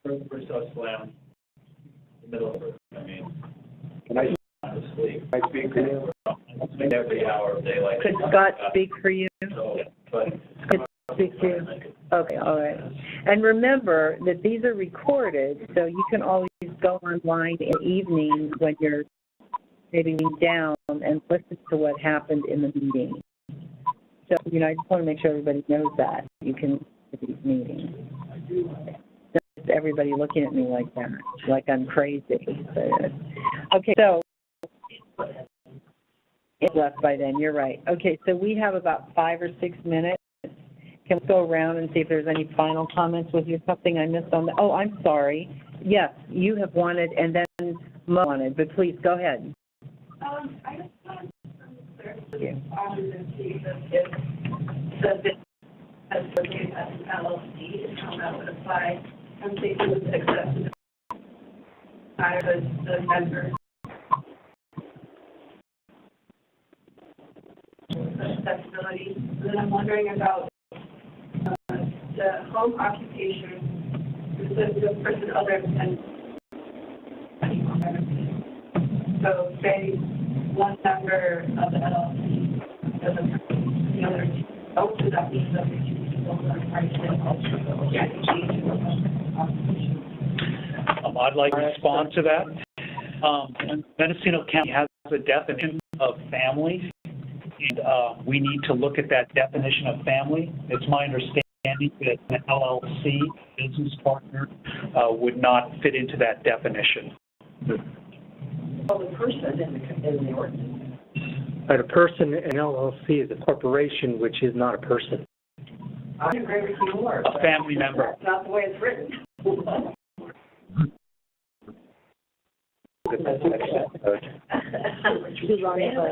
We're so slammed in the middle of it. I mean, Can I sleep. speak to you? Every hour of daylight. Could Scott speak for you? So, but Could speak to you? Okay, all right. And remember that these are recorded, so you can always go online in the evening when you're maybe down and listen to what happened in the meeting. So, I just want to make sure everybody knows that. You can listen to these meetings. Everybody looking at me like that, like I'm crazy. Okay, so it's left by then, you're right. Okay, so we have about 5 or 6 minutes. Can we go around and see if there's any final comments? Was there something I missed on the, oh, I'm sorry. Yes, you have wanted, and then Mo wanted, but please, go ahead. I just wanted some clarification and see if the business has located as an LLC and how that would apply. I'm thinking of acceptance by the members. Accessibility. And then I'm wondering about the home occupation the person other than, so say one member of the LLC doesn't, the other, does that mean the other two people are also, yeah, change I'd like to respond to that. Mendocino County has a definition of family, and we need to look at that definition of family. It's my understanding that an LLC, business partner, would not fit into that definition. Well, the person in the ordinance. But a person, an LLC, is a corporation, which is not a person. I agree with you more. A family member. That's not the way it's written.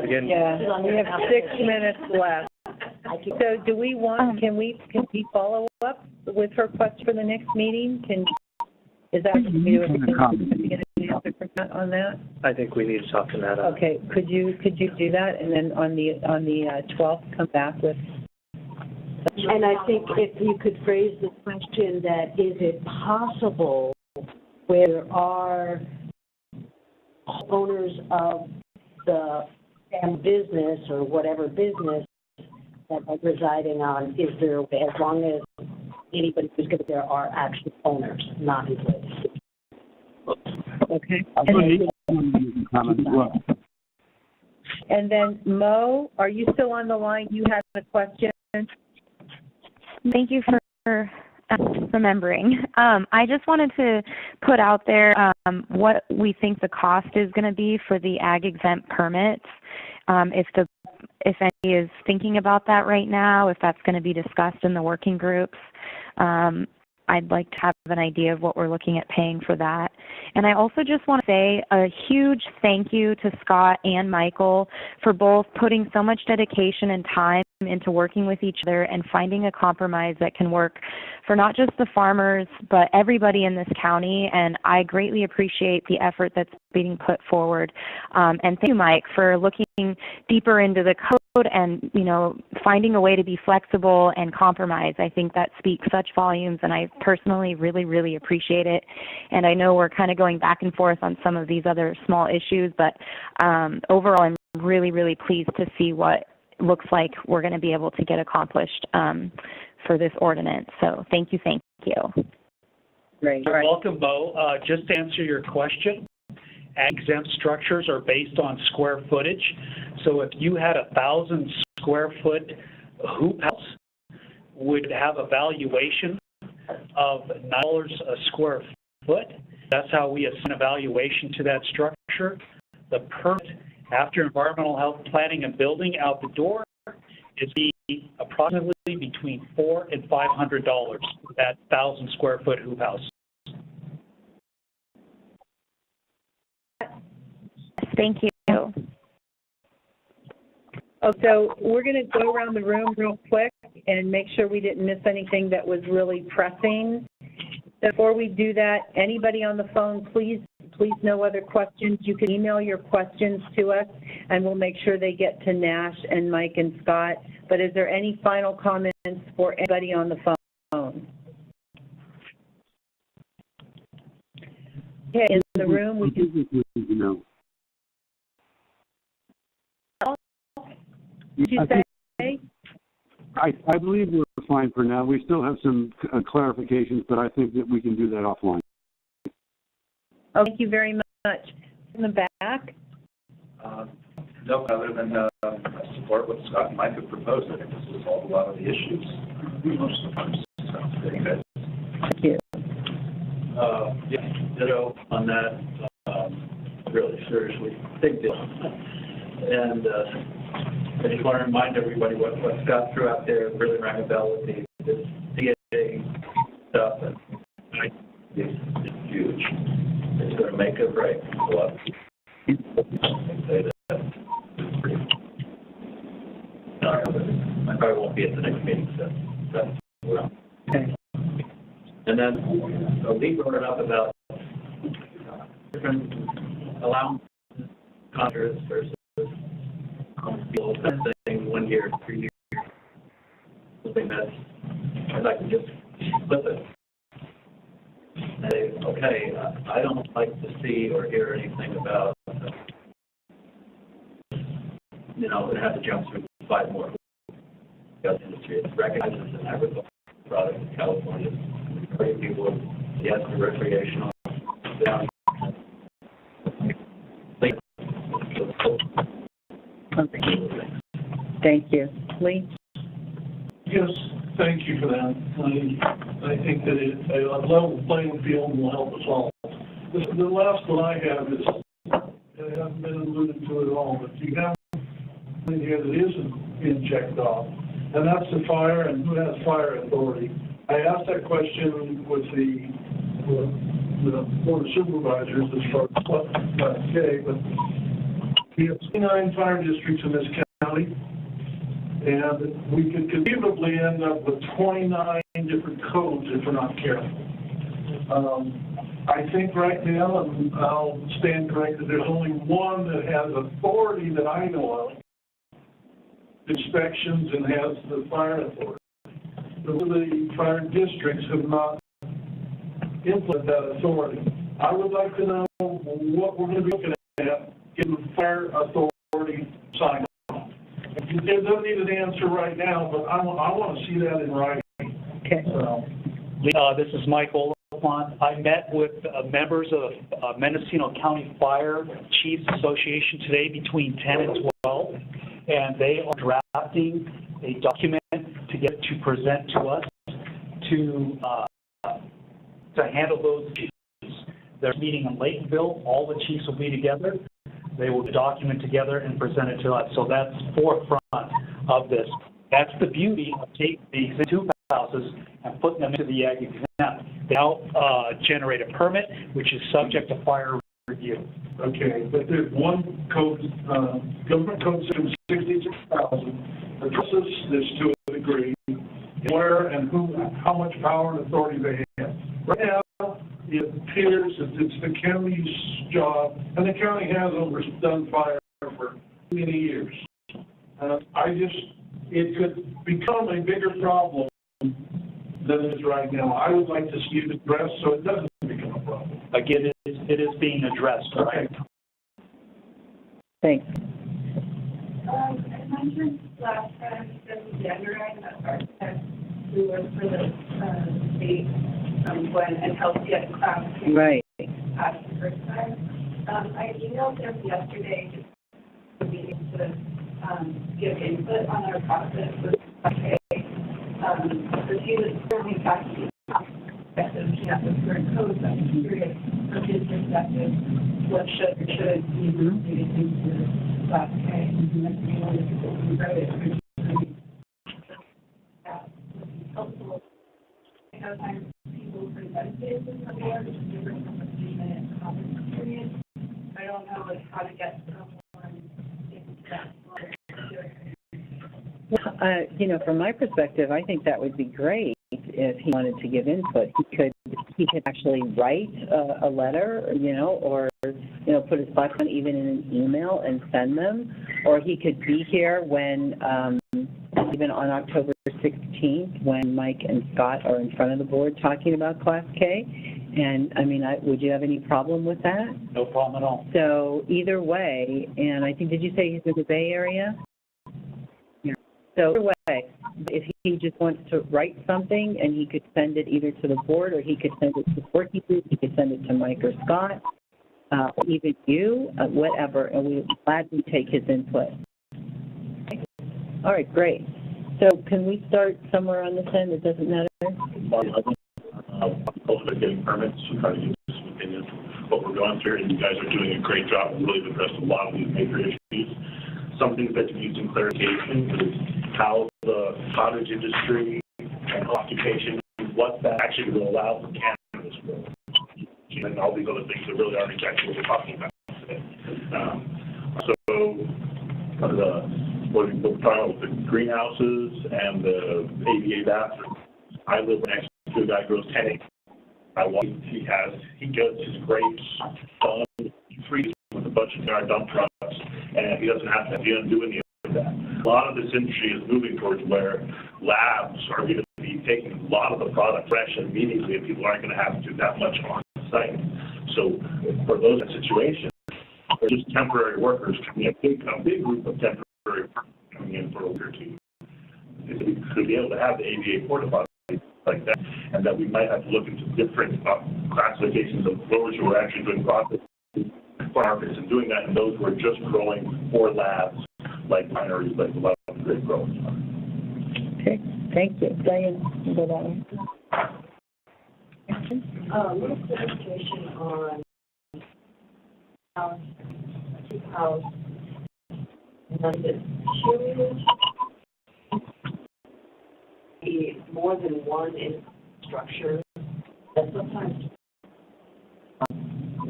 Again, Yeah, we have 6 minutes left. So do we want, can we follow up with her question for the next meeting? Is that, can we get an answer for that on that? I think we need to soften that up. Okay, could you do that, and then on the 12th, come back with? And I think if you could phrase the question that, is it possible where there are owners of the family business or whatever business that are residing on, is there, as long as anybody who's going to, there are actual owners, not employees. Okay. Well, And then, Mo, are you still on the line? You had a question? Thank you for remembering. I just wanted to put out there what we think the cost is going to be for the ag exempt permits. If any is thinking about that right now, if that's going to be discussed in the working groups, I'd like to have an idea of what we're looking at paying for that. And I also just want to say a huge thank you to Scott and Michael for both putting so much dedication and time into working with each other and finding a compromise that can work for not just the farmers, but everybody in this county. And I greatly appreciate the effort that's being put forward. And thank you, Mike, for looking deeper into the code and, finding a way to be flexible and compromise. I think that speaks such volumes, and I personally really, really appreciate it. And I know we're kind of going back and forth on some of these other small issues, but overall, I'm really, really pleased to see what looks like we're going to be able to get accomplished for this ordinance. So thank you. Great. You're welcome, Bo. Just to answer your question, exempt structures are based on square footage. So if you had 1,000 square foot hoop house, would have a valuation of $9 a square foot. That's how we assign a valuation to that structure. The permit after environmental health planning and building out the door is approximately between $400 and $500 for that 1,000 square foot hoop house. Thank you. Oh, so we're going to go around the room real quick and make sure we didn't miss anything that was really pressing. Before we do that, anybody on the phone, please no other questions. You can email your questions to us, and we'll make sure they get to Nash and Mike and Scott. But is there any final comments for anybody on the phone? Okay, in the room, we can... Did you say? I believe we're fine for now. We still have some clarifications, but I think that we can do that offline. Oh, thank you very much. In the back? No, other than support what Scott and Mike have proposed. I think this will solve a lot of the issues. Thank you. Ditto on that. Really, seriously, big deal. And I just want to remind everybody what Scott threw out there really rang a bell with me. This DA stuff and it's huge. It's going to make it right. I probably won't be at the next meeting, so that's well. Okay. And then Lee brought it up about different allowances, contracts versus thing 1 year, 3 years. Something that I'd like to just flip it. say, okay, I don't like to see or hear anything about, it has to jump through 5 more hoops. Industry. It's recognized as an agricultural product in California. Very people, yes, the recreational, down. Thank you. Lee? Yes, thank you for that. I think that a level playing field will help us all. The last one I have is, it hasn't been alluded to at all, but you have in here that isn't being checked off, and that's the fire and who has fire authority. I asked that question with the Board of Supervisors as far as Class K, but we have 29 fire districts in this county, and we could conceivably end up with 29 different codes if we're not careful. I think right now, and I'll stand corrected, there's only one that has authority that I know of, inspections, and has the fire authority. The fire districts have not implemented that authority. I would like to know what we're going to be looking at, getting the fire authority signed off. It doesn't need an answer right now, but I want to see that in writing. Okay. This is Mike Oliphant. I met with members of Mendocino County Fire Chiefs Association today between 10 and 12, and they are drafting a document to present to us to handle those issues. They're meeting in Laytonville. All the chiefs will be together. They will document together and present it to us. So that's forefront of this. That's the beauty of taking the existing 2 houses and putting them into the ag exempt. They now generate a permit, which is subject to fire review. Okay, but there's one code, government code section 66,000, addresses this to a degree, where and who, how much power and authority they have. Right now, it appears that it's the county's job, and the county has done fire for many years. It could become a bigger problem than it is right now. I would like to see it addressed so it doesn't become a problem. Again, it is being addressed, right? Thanks. I mentioned last time that the underwriting that architect who works for the state went and helped get class Right. passed the first time. I emailed him yesterday to be able to give input on our process with okay. So he was currently talking looking at the current code, but I'm curious from his perspective what should or shouldn't be included into Class K. Helpful. I know times people present it in the board, which is different from a 3-minute comment period. I don't know how to get someone into that. Well, from my perspective, I think that would be great if he wanted to give input. He could actually write a letter, or put his thoughts on even in an email and send them, or he could be here when even on October 16th when Mike and Scott are in front of the board talking about Class K. And would you have any problem with that? No problem at all. So either way, and I think, did you say he's in the Bay Area? So either way, if he just wants to write something and he could send it either to the board or he could send it to the working group, he could send it to Mike or Scott, or even you, whatever, and we would gladly take his input. All right, great. So can we start somewhere on this end? It doesn't matter? Ultimately getting permits and trying to give some opinion what we're going through, and you guys are doing a great job and really addressed a lot of these major issues. Some things that need some clarification is how the cottage industry and occupation, what that actually will allow for cannabis growth, and all these other things that really aren't exactly what we're talking about today. What we're talking about with the greenhouses and the ADA bathrooms. I live next to a guy who grows 10 acres. He gets his grapes done, he freezes with a bunch of yard dump trucks, and he doesn't do any of that. A lot of this industry is moving towards where labs are going to be taking a lot of the product fresh immediately, and people aren't going to have to do that much on site. So for those situations, or just temporary workers, a big group of temporary workers coming in for a week or two, to be able to have the ADA porta potties like that, and that we might have to look into different classifications of growers who are actually doing processing markets and doing that, and those who are just growing for labs, like wineries, like a lot of great growers. Okay, thank you. Diane, you go that one. Little clarification on house, be more than one structure that sometimes, a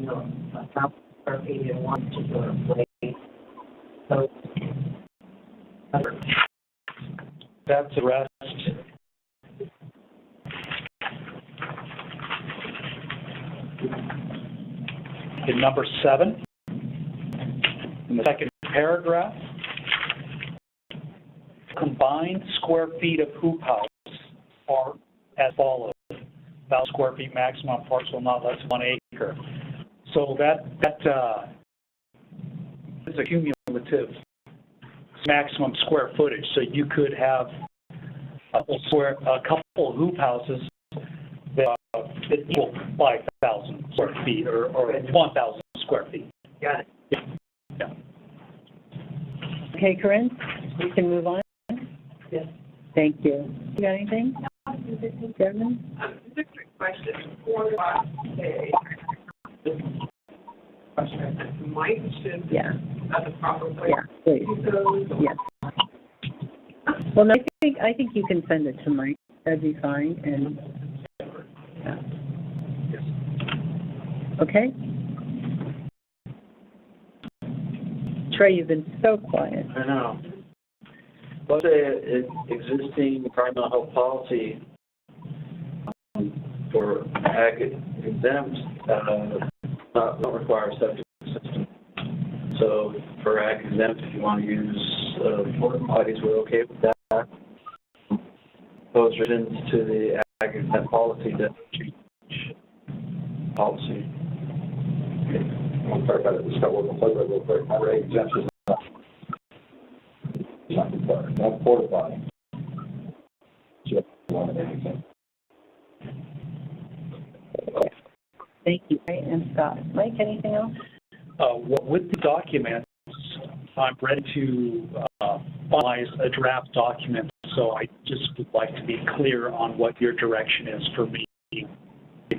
thousand square feet in one particular place. So, That's addressed in number 7, in the second paragraph. Combined square feet of hoop house are as follows: 1,000 square feet maximum parcel, not less than 1 acre. So that is a cumulative maximum square footage. So you could have a couple hoop houses that equal 5,000 square feet or 1,000 square feet. Got it. Yeah. Okay, Corinne, we can move on. Yes. Thank you. You got anything? Devin? Just a quick question. For Mike should at the proper place. Yeah, please. Yes. Well, no, I think you can send it to Mike. That'd be fine. And okay. Trey, you've been so quiet. I know. Let's say existing environmental health policy for ag exempt don't require a septic system. So for ag exempt, if you want to use porta potties, we're okay with that. Those revisions to the ag exempt policy that change policy. Okay. I'll clarify that. Just got to work on play real quick. Our ag exempt is not required. Not porta potty. Just one ag exempt. Thank you, Ray and Scott. Mike, anything else? With the documents, I'm ready to finalize a draft document, so I just would like to be clear on what your direction is for me. Maybe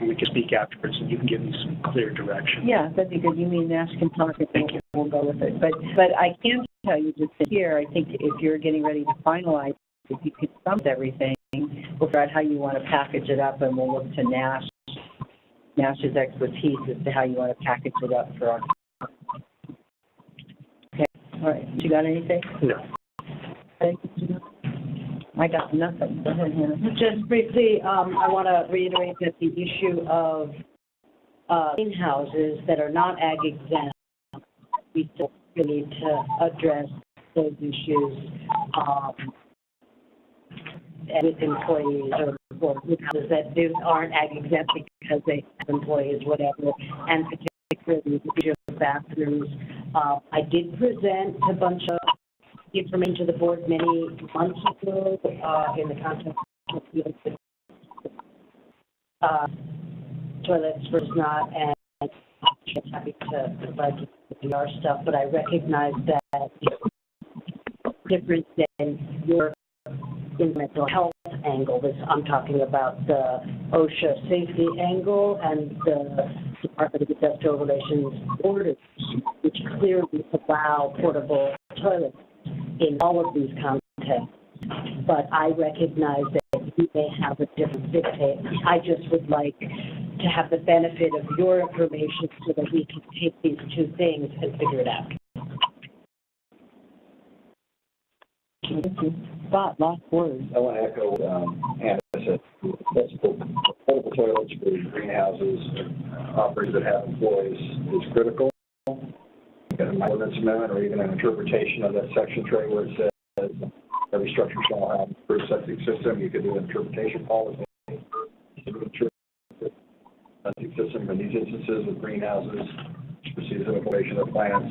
we can speak afterwards and you can give me some clear direction. Yeah, that'd be good. You mean Nash can talk and we'll go with it. But I can tell you just here, I think if you're getting ready to finalize, if you could sum everything, we'll figure out how you want to package it up, and we'll look to Nash's expertise as to how you want to package it up for our. Okay, all right. You got anything? No. Thank you. I got nothing. Go ahead, Hannah. Just briefly, I want to reiterate that the issue of greenhouses that are not ag exempt, we still need to address those issues with employees or greenhouses that aren't ag exempt because they have employees, whatever, and particularly the issue of bathrooms. I did present a bunch of information to the board many months ago in the context of toilets versus not, and I'm happy to provide the PR stuff, but I recognize that it's different than your environmental health angle. I'm talking about the OSHA safety angle and the Department of Industrial Relations orders, which clearly allow portable toilets in all of these contexts. But I recognize that you may have a different dictate. I just would like to have the benefit of your information so that we can take these two things and figure it out. Thank you. Scott, last word. I want to echo Hannah said. That's portable toilets for greenhouses, operators that have employees is critical. An ordinance amendment or even an interpretation of that section, Trey, where it says every primary structure shall have for a septic system. You could do interpretation policy. Septic system in these instances with greenhouses, proceeds of information of plants,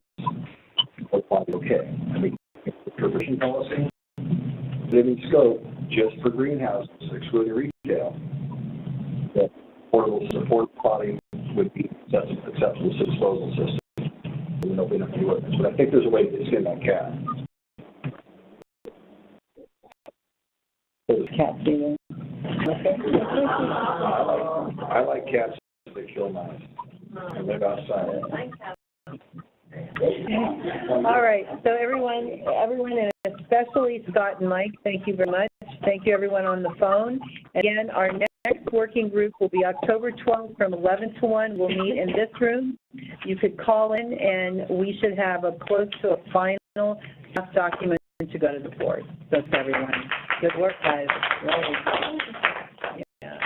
okay. I mean, interpretation policy, living scope just for greenhouses, excluding retail. The portable support potting would be acceptable disposal system. There'll be nothing with this, but I think there's a way to skin that cat. Cat feeding. I like cats. They feel nice. I live outside. All right, so everyone, and especially Scott and Mike, thank you very much. Thank you, everyone on the phone. Again, our next working group will be October 12th from 11 to 1. We'll meet in this room. You could call in, and we should have a close to a final draft document to go to the board. So to everyone. Good work, guys. Yeah.